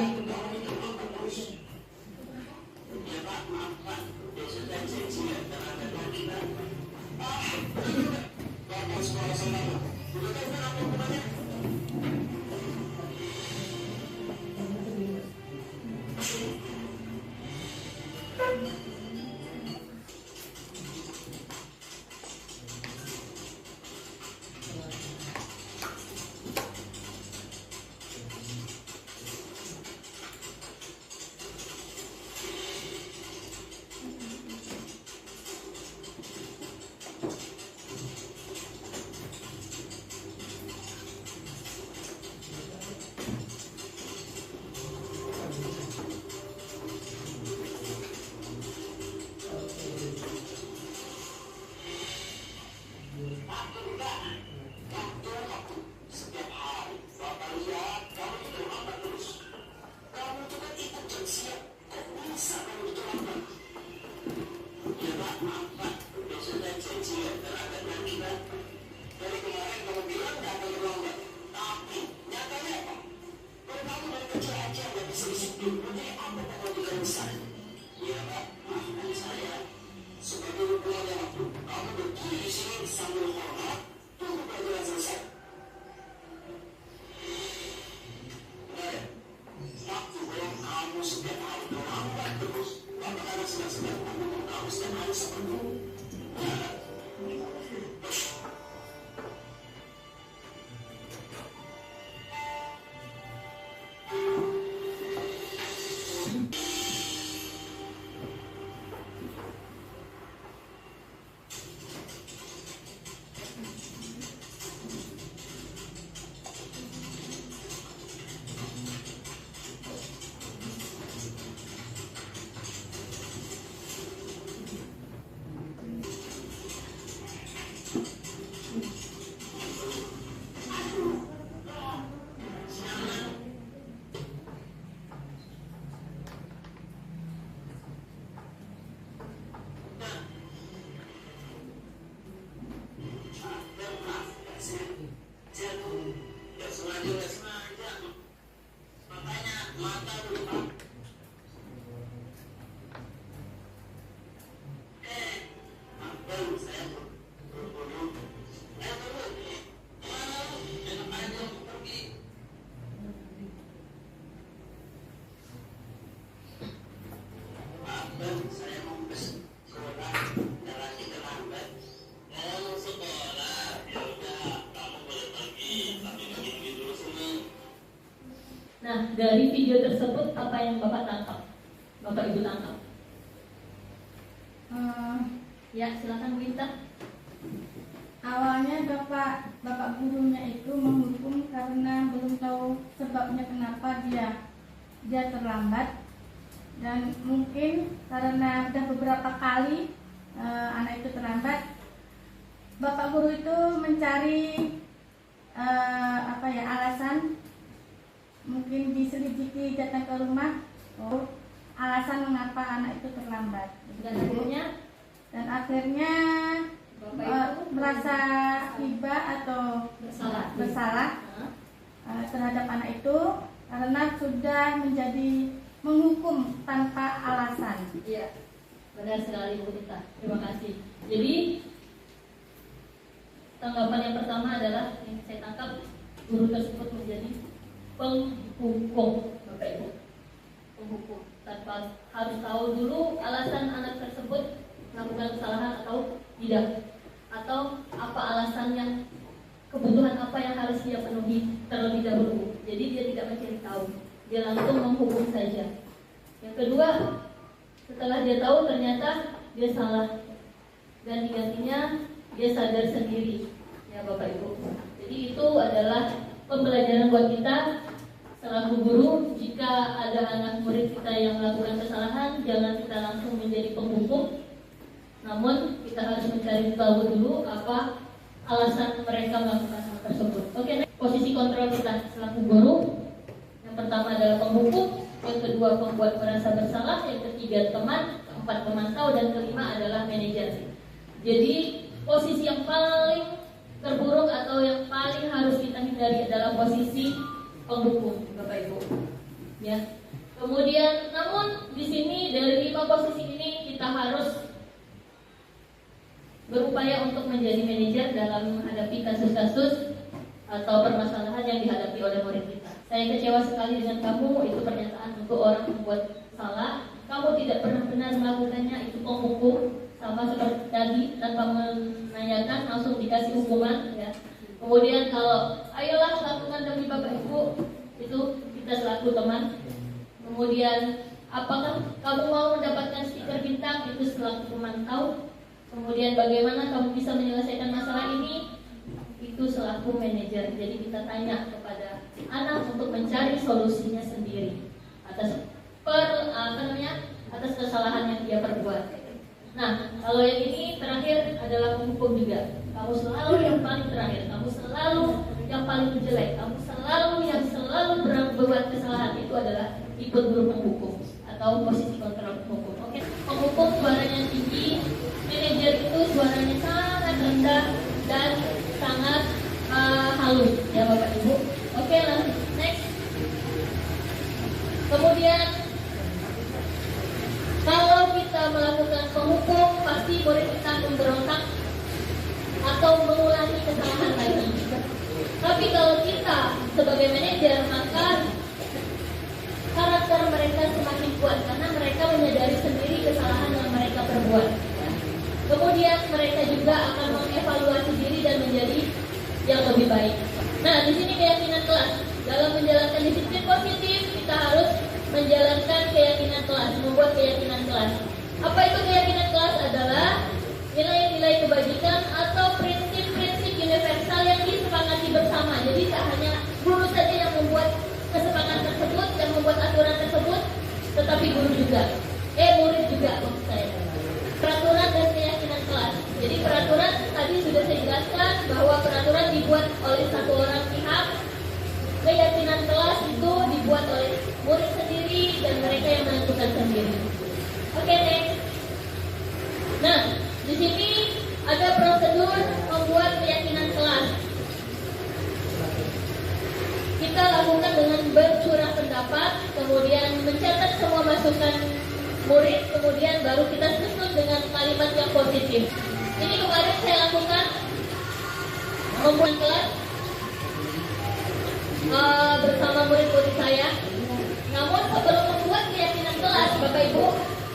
Nah, dari video tersebut apa yang Bapak tangkap? Bapak Ibu tangkap? Ya, silakan Bu Inta. Awalnya bapak gurunya itu menghukum karena belum tahu sebabnya kenapa dia terlambat, dan mungkin karena sudah beberapa kali anak itu terlambat, bapak guru itu mencari alasan, mungkin diselidiki, datang ke rumah, alasan mengapa anak itu terlambat, dan akhirnya merasa iba atau bersalah terhadap anak itu karena sudah menjadi menghukum tanpa alasan. Iya, benar sekali Bu Tita. Terima kasih. Jadi tanggapan yang pertama adalah yang saya tangkap, guru tersebut menjadi penghukum, Bapak Ibu. Penghukum tanpa harus tahu dulu alasan anak tersebut melakukan kesalahan atau tidak, atau apa alasannya, kebutuhan apa yang harus dia penuhi terlebih dahulu. Jadi dia tidak mencari tahu, dia langsung menghukum saja. Yang kedua, setelah dia tahu ternyata dia salah dan digantinya dia sadar sendiri, ya Bapak Ibu. Jadi itu adalah pembelajaran buat kita selaku guru. Jika ada anak murid kita yang melakukan kesalahan, jangan kita langsung menjadi penghukum, namun kita harus mencari tahu dulu apa alasan mereka melakukan hal tersebut. Oke, posisi kontrol kita selaku guru, yang pertama adalah penghukum, yang kedua pembuat merasa bersalah, yang ketiga teman, keempat pemantau, dan kelima adalah manajer. Jadi posisi yang paling terburuk atau yang paling harus kita hindari adalah posisi penghukum, Bapak Ibu. Ya. Kemudian, namun di sini dari 5 posisi ini kita harus berupaya untuk menjadi manajer dalam menghadapi kasus-kasus atau permasalahan yang dihadapi oleh murid kita. Saya kecewa sekali dengan kamu, itu pernyataan untuk orang membuat salah. Kamu tidak pernah benar melakukannya, itu penghukum. Sama seperti tadi, tanpa menanyakan langsung dikasih hukuman, ya. Kemudian kalau ayolah lakukan demi Bapak Ibu, itu kita selaku teman. Kemudian apakah kamu mau mendapatkan stiker bintang, itu selaku pemantau. Kemudian bagaimana kamu bisa menyelesaikan masalah ini, itu selaku manajer. Jadi kita tanya kepada anak untuk mencari solusinya sendiri atas atas kesalahan yang dia perbuat. Nah, kalau yang ini terakhir adalah penghukum juga. Kamu selalu yang paling terakhir, kamu selalu yang paling jelek, kamu selalu yang berbuat kesalahan. Itu adalah tipe guru penghukum atau posisi kontrol penghukum. Oke, penghukum suaranya tinggi, manajer itu suaranya sangat rendah dan sangat halus, ya Bapak Ibu. Oke, lanjut next. Kemudian kalau kita melakukan penghukum, pasti murid kita memberontak atau mengulangi kesalahan lagi. Tapi kalau kita sebagai manajer, maka karakter mereka semakin kuat karena mereka menyadari sendiri kesalahan yang mereka perbuat. Kemudian mereka juga akan mengevaluasi diri dan menjadi yang lebih baik. Nah, di sini keyakinan kelas. Dalam menjalankan disiplin positif, kita harus menjalankan keyakinan kelas, membuat keyakinan kelas. Apa itu keyakinan kelas? Adalah nilai-nilai kebajikan atau prinsip-prinsip universal yang disepakati bersama. Jadi tak hanya guru saja yang membuat kesepakatan tersebut dan membuat aturan tersebut, tetapi guru juga, murid juga maksud saya. Peraturan dan keyakinan kelas. Jadi peraturan tadi sudah saya jelaskan bahwa peraturan dibuat oleh satu orang pihak. Keyakinan kelas itu dibuat oleh murid sendiri dan mereka yang menentukan sendiri. Oke, next. Nah, di sini ada prosedur membuat keyakinan kelas. Kita lakukan dengan bercurah pendapat, kemudian mencatat semua masukan murid, kemudian baru kita susun dengan kalimat yang positif. Ini kemarin saya lakukan membuat kelas bersama murid-murid saya. Namun sebelum membuat keyakinan kelas, Bapak Ibu,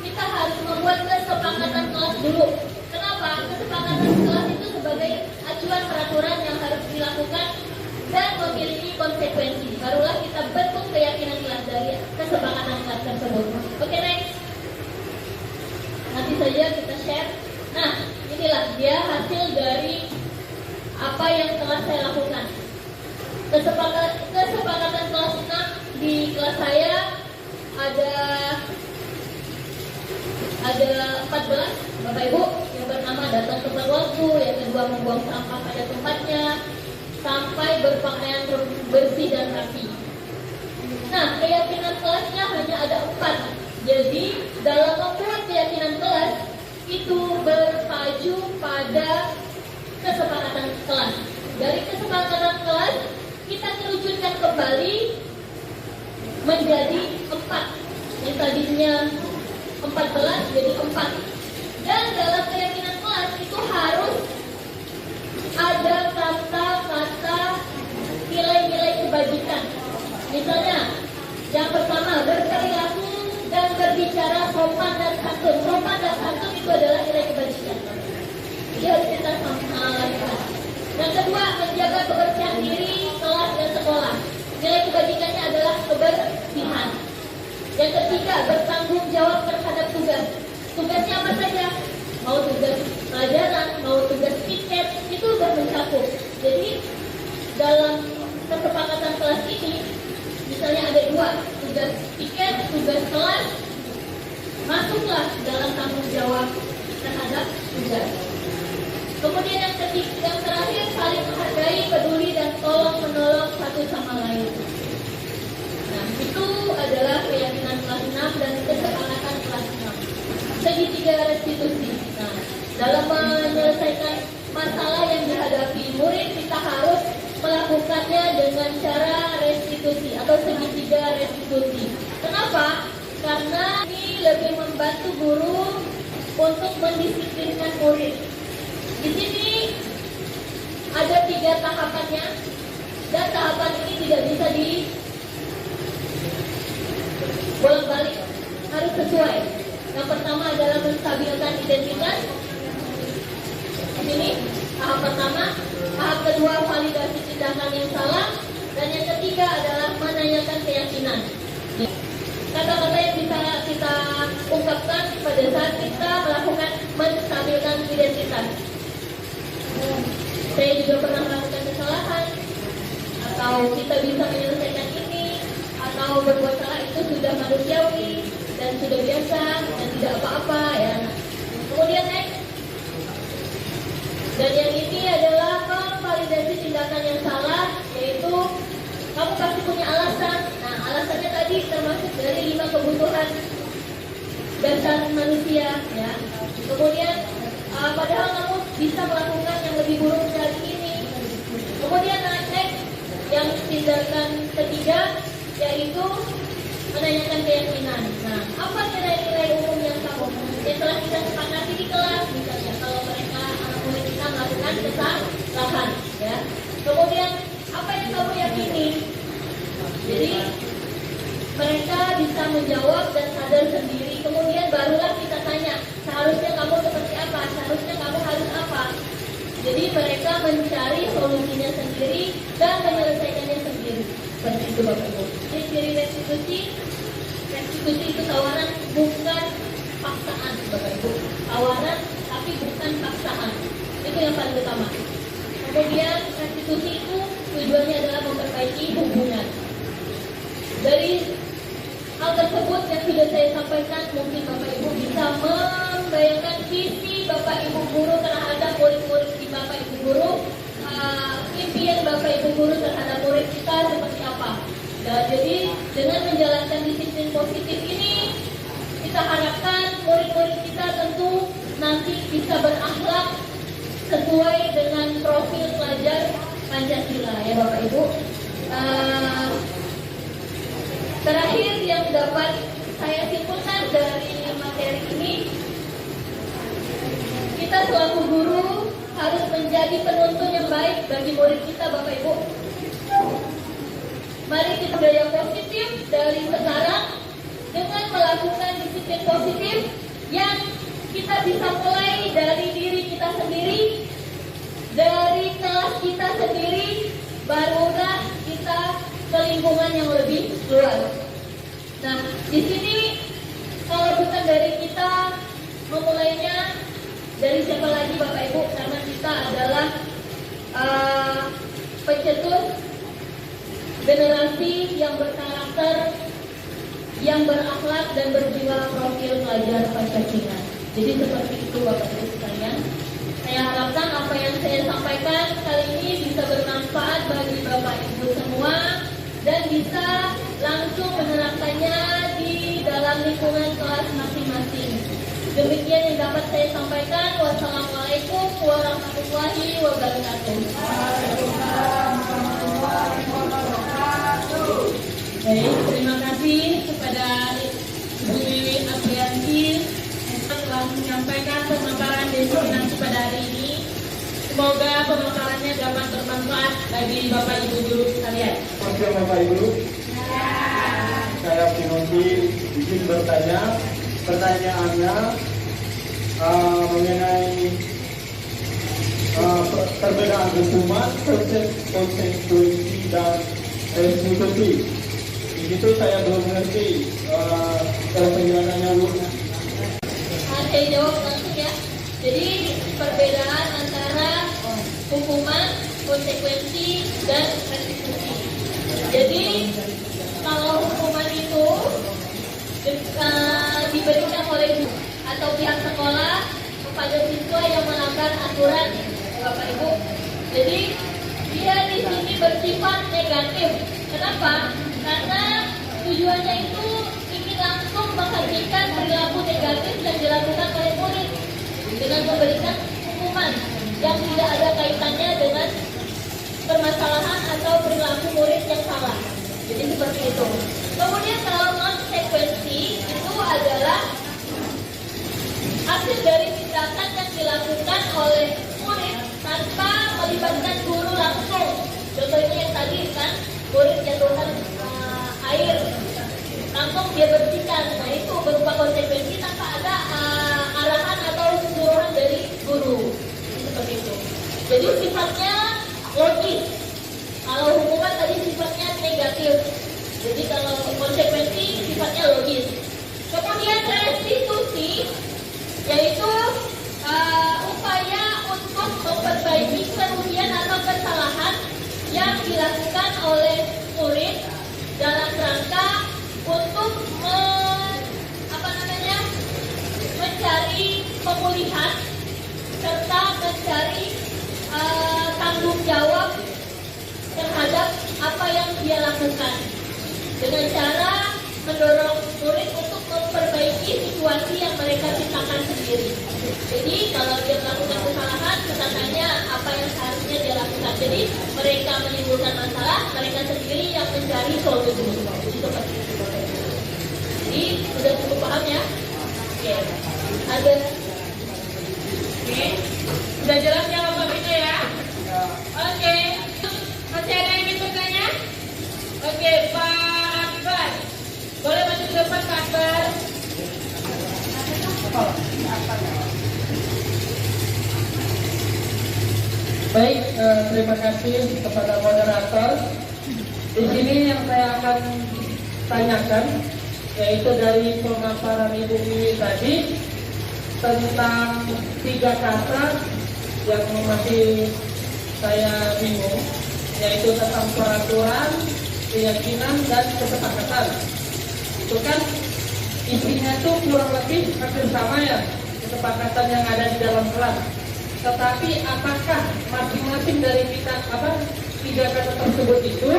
kita harus membuat kesepakatan kelas dulu. Kenapa? Kesepakatan kelas itu sebagai acuan peraturan yang harus dilakukan dan memiliki konsekuensi. Barulah kita bentuk keyakinan kelas dari kesepakatan kelas tersebut. Oke, next. Nanti saja kita share. Nah, inilah dia hasil dari apa yang telah saya lakukan. Kesepakatan kelas 6 di kelas saya ada 14 Bapak Ibu. Yang pertama datang tepat waktu, yang kedua membuang sampah pada tempatnya, sampai berpakaian bersih dan rapi. Nah, keyakinan kelasnya hanya ada 4. Jadi dalam membuat keyakinan kelas itu berpacu pada kesepakatan kelas. Dari kesepakatan kelas kita kerucutkan kembali menjadi 4. Yang tadinya 14 jadi 4. Dan dalam keyakinan kelas itu harus ada kata-kata nilai-nilai kebajikan. Misalnya, yang pertama berperilaku dan berbicara sopan dan santun. Sopan dan santun itu adalah nilai kebajikan. Jadi harus kita lakukan. Yang kedua, menjaga kebersihan diri, kelas dan sekolah. Nilai kebajikannya adalah kebersihan. Yang ketiga, bertanggung jawab terhadap tugas. Tugasnya apa dalam tanggung jawab terhadap tugas. Kemudian yang terakhir, saling menghargai, peduli, dan tolong menolong satu sama lain. Nah, itu adalah keyakinan kelas 6 dan kesepakatan kelas 6. Segitiga restitusi. Nah, dalam menyelesaikan masalah yang dihadapi murid, kita harus melakukannya dengan cara restitusi atau segitiga restitusi. Kenapa? Karena ini lebih membantu guru untuk mendisiplinkan murid. Di sini ada 3 tahapannya, dan tahapan ini tidak bisa bolak-balik, harus sesuai. Yang pertama adalah menstabilkan identitas. Di sini tahap pertama, tahap kedua validasi tindakan yang salah, dan yang ketiga adalah menanyakan keyakinan. Kata-kata yang bisa kita ungkapkan pada saat kita melakukan menstabilkan identitas. Saya juga pernah melakukan kesalahan, atau kita bisa menyelesaikan ini, atau berbuat salah itu sudah manusiawi dan sudah biasa dan tidak apa-apa ya. Kemudian next, dan yang ini adalah validasi tindakan yang salah, yaitu kamu pasti punya alasan. Nah, alasannya tadi termasuk dari 5 kebutuhan dasar manusia ya. Kemudian padahal kamu bisa melakukan yang lebih buruk dari ini. Kemudian next, yang tindakan ketiga yaitu menanyakan keyakinan. Nah, apa nilai-nilai umum yang kamu telah kita sepakati di kelas, misalnya kalau mereka anak murid kita melakukan kesalahan ya. Kemudian apa yang kamu yakini? Jadi mereka bisa menjawab dan sadar sendiri. Kemudian barulah kita tanya, seharusnya kamu seperti apa? Seharusnya kamu harus apa? Jadi mereka mencari solusinya sendiri dan menyelesaikannya sendiri. Seperti itu Bapak Ibu. Jadi ciri restitusi itu tawaran, bukan paksaan Bapak Ibu. Tawaran tapi bukan paksaan. Itu yang paling utama. Kemudian restitusi itu tujuannya adalah memperbaiki hubungan. Dari hal tersebut yang sudah saya sampaikan, mungkin Bapak Ibu bisa membayangkan visi Bapak Ibu guru terhadap murid-murid di Bapak Ibu guru, impian Bapak Ibu guru terhadap murid kita seperti apa. Dan jadi dengan menjalankan disiplin positif ini, kita harapkan murid-murid kita tentu nanti bisa berakhlak sesuai dengan profil pelajar Pancasila ya Bapak Ibu. Terakhir yang dapat saya simpulkan dari materi ini, kita selaku guru harus menjadi penuntun yang baik bagi murid kita Bapak Ibu. Mari kita budaya positif dari sekarang dengan melakukan disiplin positif yang kita bisa mulai dari diri kita sendiri, dari kelas kita sendiri, barulah kita ke lingkungan yang lebih luas. Nah, di sini kalau bukan dari kita, memulainya dari siapa lagi Bapak Ibu? Karena kita adalah pencetus generasi yang berkarakter, yang berakhlak dan berjiwa profil pelajar Pancasila. Jadi seperti itu Bapak Ibu sekalian. Saya harapkan apa yang saya sampaikan kali ini bisa bermanfaat bagi Bapak Ibu semua dan bisa langsung menerapkannya di dalam lingkungan kelas masing-masing. Demikian yang dapat saya sampaikan. Wassalamualaikum warahmatullahi wabarakatuh. Baik, terima kasih kepada Ibu Aprianti yang telah menyampaikan pemaparan desiminasi pada hari ini. Semoga pemaparannya dapat bermanfaat bagi Bapak Ibu guru sekalian. Oke Bapak Ibu, saya Pinoki izin bertanya. Pertanyaannya mengenai perbedaan hukuman, konsekuensi dan restitusi. Di situ saya belum mengerti penjelasannya Bu. Saya jawab langsung ya. Jadi perbedaan antara hukuman, konsekuensi, dan restitusi. Jadi kalau hukuman itu diberikan oleh aturan Bapak Ibu. Jadi dia di sini bersifat negatif. Kenapa? Karena tujuannya itu ingin langsung menghentikan perilaku negatif yang dilakukan oleh murid dengan memberikan hukuman yang tidak ada kaitannya dengan permasalahan atau perilaku murid yang salah. Jadi seperti itu. Kemudian kalau konsekuensi itu adalah hasil dari tindakan yang dilakukan oleh murid tanpa melibatkan guru langsung. Contohnya yang tadi kan, murid jatuhkan air, langsung dia bersihkan. Nah itu berupa konsekuensi tanpa ada arahan atau suruhan dari guru. Seperti itu. Jadi sifatnya logis. Kalau hukuman tadi sifatnya negatif. Jadi kalau konsekuensi sifatnya logis. Kemudian restitusi, yaitu upaya untuk memperbaiki kerugian atau kesalahan yang dilakukan oleh murid dalam rangka untuk mencari pemulihan serta mencari tanggung jawab terhadap apa yang dia lakukan dengan cara mendorong murid untuk memperbaiki situasi yang mereka ciptakan sendiri. Jadi kalau dia melakukan kesalahan, kita tanya apa yang seharusnya dia lakukan. Jadi mereka menimbulkan masalah, mereka sendiri yang mencari solusi. Jadi seperti itu. Jadi sudah cukup paham ya? Oke. Ada? Oke. Sudah jelas ya Bapak Ibu ya? Oke. Masih ada yang ingin bertanya? Oke, Pak Akbar. Boleh maju ke depan Pak Akbar. Baik, terima kasih kepada moderator. Di sini yang saya akan tanyakan yaitu dari pemaparan Ibu Wiwi tadi tentang 3 kata yang masih saya bingung, yaitu tentang peraturan, keyakinan, dan kesepakatan. Itu kan isinya tuh kurang lebih hampir sama ya, kesepakatan yang ada di dalam kelas. Tetapi apakah masing-masing dari kita 3 kata tersebut itu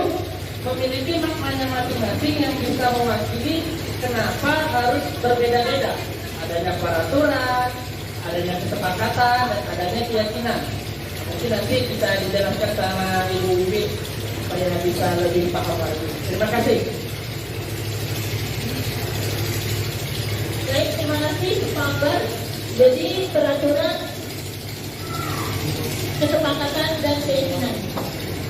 memiliki maknanya masing-masing yang bisa mewakili kenapa harus berbeda-beda? Adanya peraturan, adanya kesepakatan, dan adanya keyakinan. Mungkin nanti bisa dijelaskan sama Ibu Wiwi supaya bisa lebih paham lagi. Terima kasih. Baik, terima kasih Pak Akbar. Jadi peraturan, kesepakatan, dan keyakinan.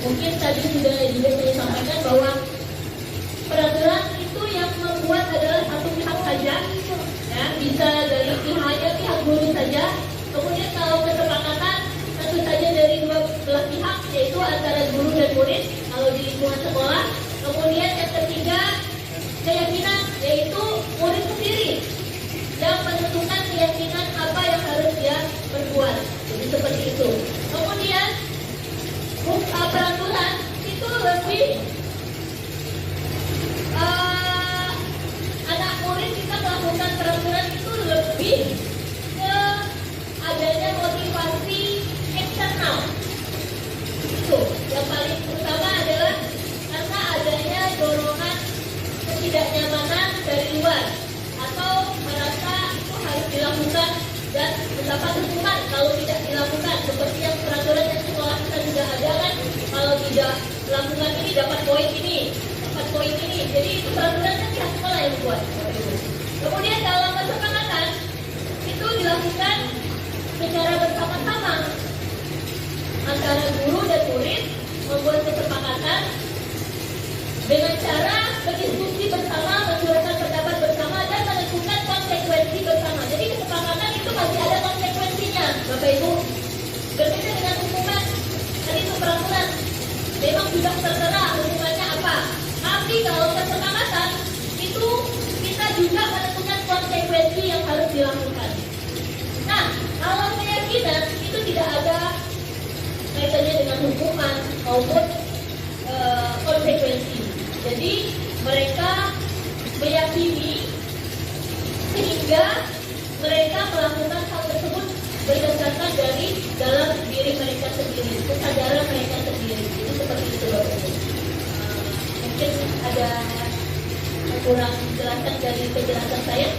Mungkin tadi sudah juga saya sampaikan bahwa peraturan itu yang membuat adalah satu pihak saja, ya, bisa dari pihak guru saja. Kemudian kalau kesepakatan tentu saja dari dua belah pihak, yaitu antara guru dan murid kalau di lingkungan sekolah. Kemudian yang ketiga, keyakinan, yaitu murid sendiri yang menentukan keyakinan apa yang harus dia perbuat. Jadi seperti itu. Kemudian peraturan itu lebih anak murid kita melakukan peraturan itu lebih ke adanya motivasi eksternal. Itu yang paling utama adalah karena adanya dorongan ketidaknyamanan dari luar atau merasa itu harus dilakukan dan mendapat hukuman kalau tidak dilakukan, seperti yang peraturan yang sekolah kita juga ada kan, kalau tidak melakukan ini dapat poin ini, jadi itu peraturan kan pihak sekolah yang buat. Kemudian dalam kesepakatan itu dilakukan secara bersama-sama antara guru dan murid, membuat kesepakatan dengan cara berdiskusi bersama, mencurahkan pendapat bersama, dan menentukan konsekuensi bersama. Jadi kesepakatan itu masih ada konsekuensinya, Bapak Ibu. Berbeda dengan hukuman, tadi itu peraturan, memang sudah tertera hukumannya apa. Tapi kalau kesepakatan itu kita juga menentukan konsekuensi yang harus dilakukan. Nah, kalau keyakinan itu tidak ada kaitannya dengan hukuman maupun konsekuensi. Jadi mereka meyakini sehingga mereka melakukan hal tersebut berdasarkan dari dalam diri mereka sendiri, kesadaran mereka sendiri. Jadi seperti itu Bapak Ibu. Mungkin ada kurang jelasan dari penjelasan saya.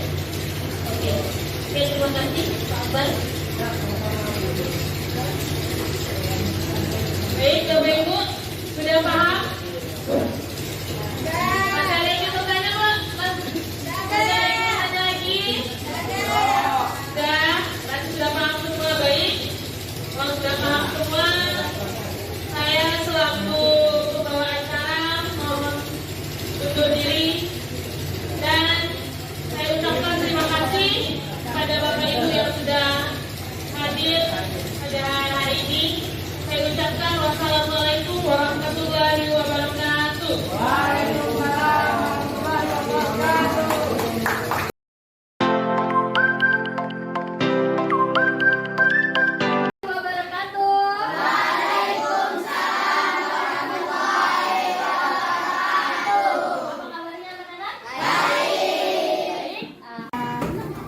Oke, terima kasih Pak Akbar. Baik, Bapak Ibu sudah paham? Ada lagi pertanyaan, Pak? Ada lagi? Sudah, berarti sudah paham semua, baik? Kalau sudah paham semua, saya selaku pembawa acara mohon undur diri dan saya ucapkan terima kasih kepada Bapak Ibu yang sudah hadir pada hari ini. Saya ucapkan wassalamualaikum warahmatullahi wabarakatuh. Waalaikumsalam warahmatullahi wabarakatuh.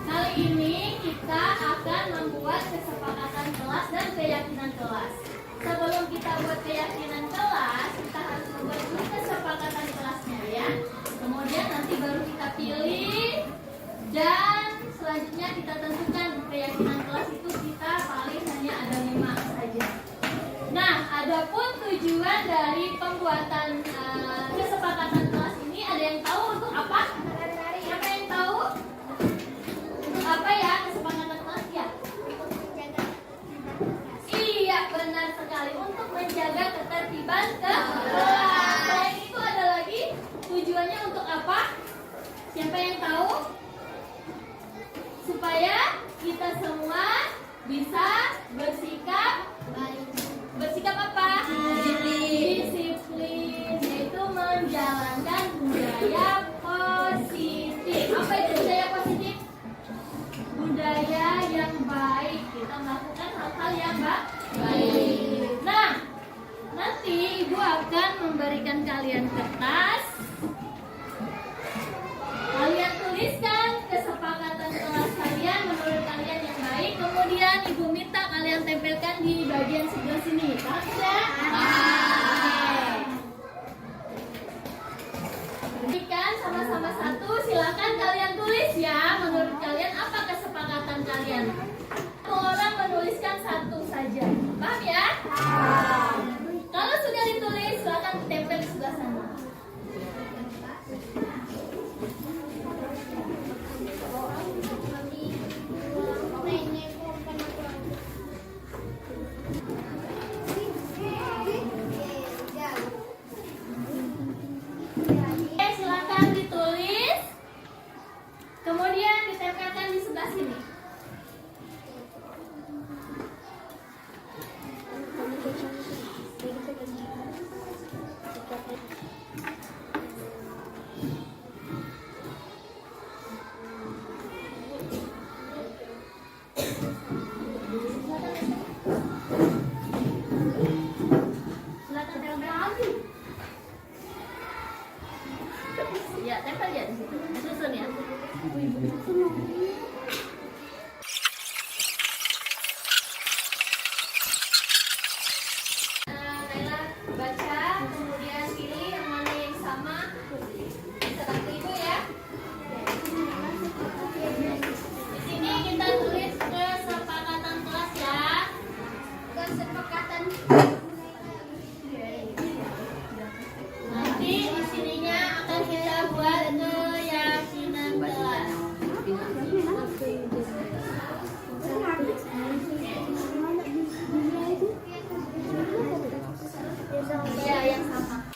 Kali ini kita akan membuat kesepakatan kelas dan keyakinan kelas. Sebelum kita buat keyakinan kelas, kita harus membuat dulu kesepakatan kelasnya ya. Kemudian nanti baru kita pilih dan selanjutnya kita tentukan keyakinan kelas itu kita paling hanya ada 5 saja. Nah, adapun tujuan dari pembuatan kesepakatan kelas ini ada yang tahu untuk apa? Siapa yang tahu? Untuk apa ya kesepakatan kelas ya? Iya, benar sekali, untuk menjaga ketertiban kelas. Selain itu ada lagi tujuannya untuk apa? Siapa yang tahu? Supaya kita semua bisa bersikap baik. Bersikap apa? Disiplin, yaitu menjalankan budaya positif. Apa itu budaya positif? Budaya yang baik. Kita melakukan hal-hal yang baik. Nah, nanti Ibu akan memberikan kalian kertas. Kalian tuliskan kesepakatan kelas kalian menurut kalian yang baik. Kemudian Ibu minta kalian tempelkan di bagian sebelah sini. Paham sudah? Berikan sama-sama satu. Silakan kalian tulis ya. Menurut kalian apa kesepakatan kalian? Orang menuliskan satu saja. Paham ya? Kalau sudah ditulis, silakan tempel di sebelah sana. Oke, silakan ditulis. Kemudian ditempelkan di sebelah sini. Silakan tempel lagi. Ya, tempel ya di situ. Susun ya. Naila baca, kemudian pilih yang mana yang sama. Bisa bantu Ibu ya. Di sini kita tulis kesepakatan kelas ya. Kesepakatan. Nanti di sininya akan kita buat keyakinan kelas. Iya, yang sama.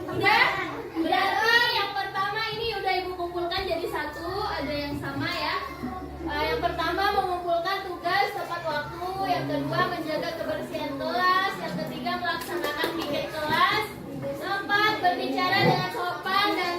Udah? Berarti yang pertama ini udah Ibu kumpulkan jadi satu, ada yang sama ya. Yang pertama mengumpulkan tugas tepat waktu, yang kedua menjaga kebersihan kelas, yang ketiga melaksanakan piket kelas, keempat berbicara dengan sopan dan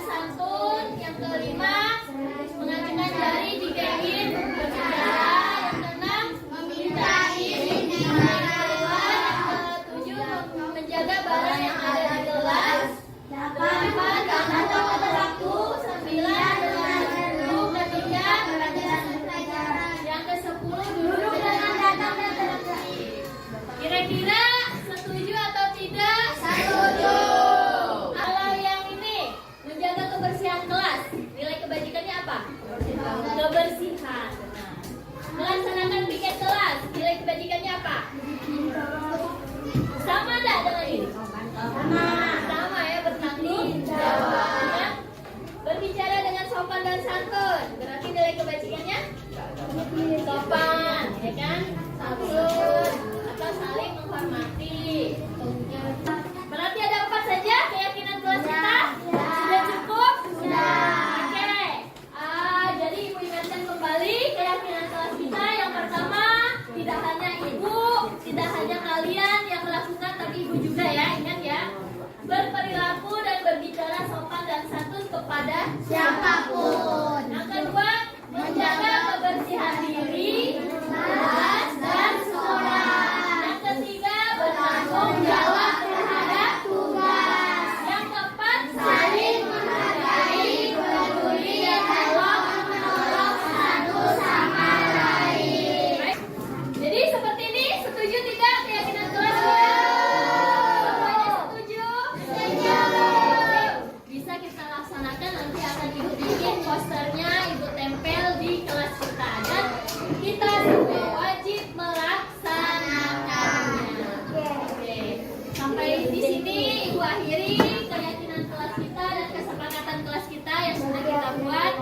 mengakhiri keyakinan kelas kita dan kesepakatan kelas kita yang sudah kita buat.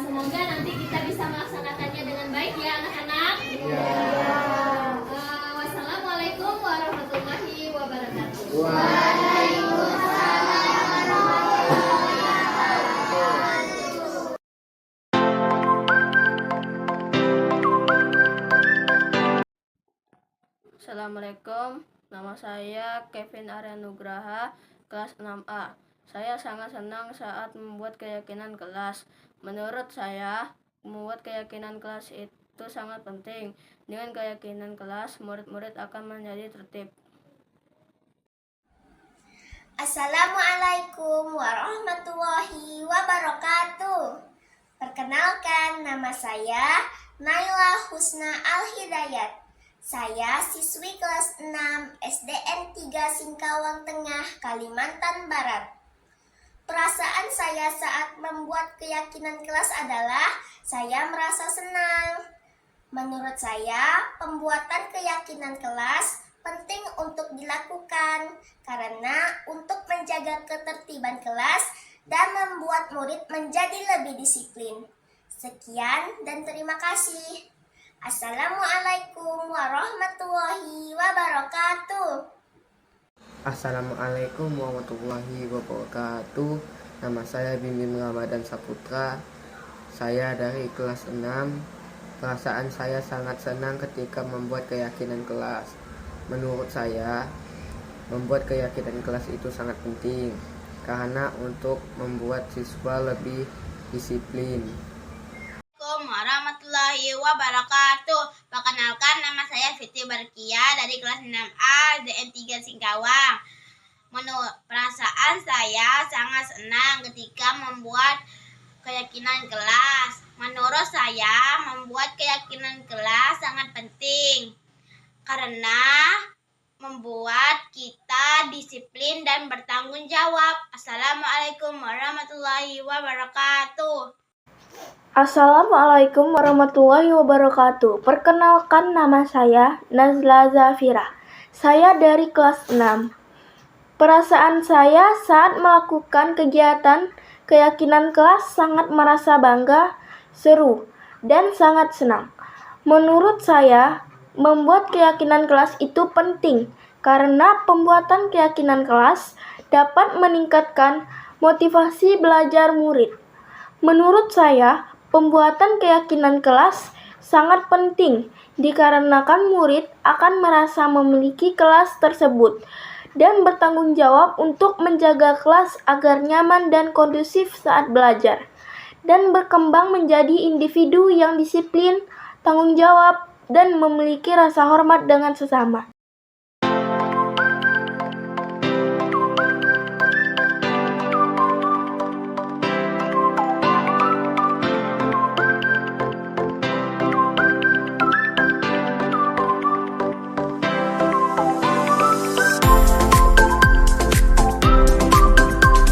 Semoga nanti kita bisa melaksanakannya dengan baik ya anak-anak. Wassalamualaikum warahmatullahi wabarakatuh. Assalamualaikum, nama saya Kevin Arya Nugraha, kelas 6A. Saya sangat senang saat membuat keyakinan kelas. Menurut saya, membuat keyakinan kelas itu sangat penting. Dengan keyakinan kelas, murid-murid akan menjadi tertib. Assalamualaikum warahmatullahi wabarakatuh. Perkenalkan, nama saya Naila Husna Al-Hidayat. Saya siswi kelas 6 SDN 3 Singkawang Tengah, Kalimantan Barat. Perasaan saya saat membuat keyakinan kelas adalah saya merasa senang. Menurut saya, pembuatan keyakinan kelas penting untuk dilakukan karena untuk menjaga ketertiban kelas dan membuat murid menjadi lebih disiplin. Sekian dan terima kasih. Assalamualaikum warahmatullahi wabarakatuh. Assalamualaikum warahmatullahi wabarakatuh. Nama saya Bim Ramadan Saputra. Saya dari kelas 6. Perasaan saya sangat senang ketika membuat keyakinan kelas. Menurut saya, membuat keyakinan kelas itu sangat penting karena untuk membuat siswa lebih disiplin. Assalamualaikum warahmatullahi wabarakatuh. Perkenalkan, nama saya Fitri Barkia dari kelas 6A SDN 3 Singkawang. Menurut perasaan saya sangat senang ketika membuat keyakinan kelas. Menurut saya, membuat keyakinan kelas sangat penting karena membuat kita disiplin dan bertanggung jawab. Assalamualaikum warahmatullahi wabarakatuh. Assalamualaikum warahmatullahi wabarakatuh. Perkenalkan, nama saya Nazla Zafira. Saya dari kelas 6. Perasaan saya saat melakukan kegiatan keyakinan kelas sangat merasa bangga, seru, dan sangat senang. Menurut saya, membuat keyakinan kelas itu penting karena pembuatan keyakinan kelas dapat meningkatkan motivasi belajar murid. Menurut saya, pembuatan keyakinan kelas sangat penting dikarenakan murid akan merasa memiliki kelas tersebut dan bertanggung jawab untuk menjaga kelas agar nyaman dan kondusif saat belajar, dan berkembang menjadi individu yang disiplin, tanggung jawab, dan memiliki rasa hormat dengan sesama.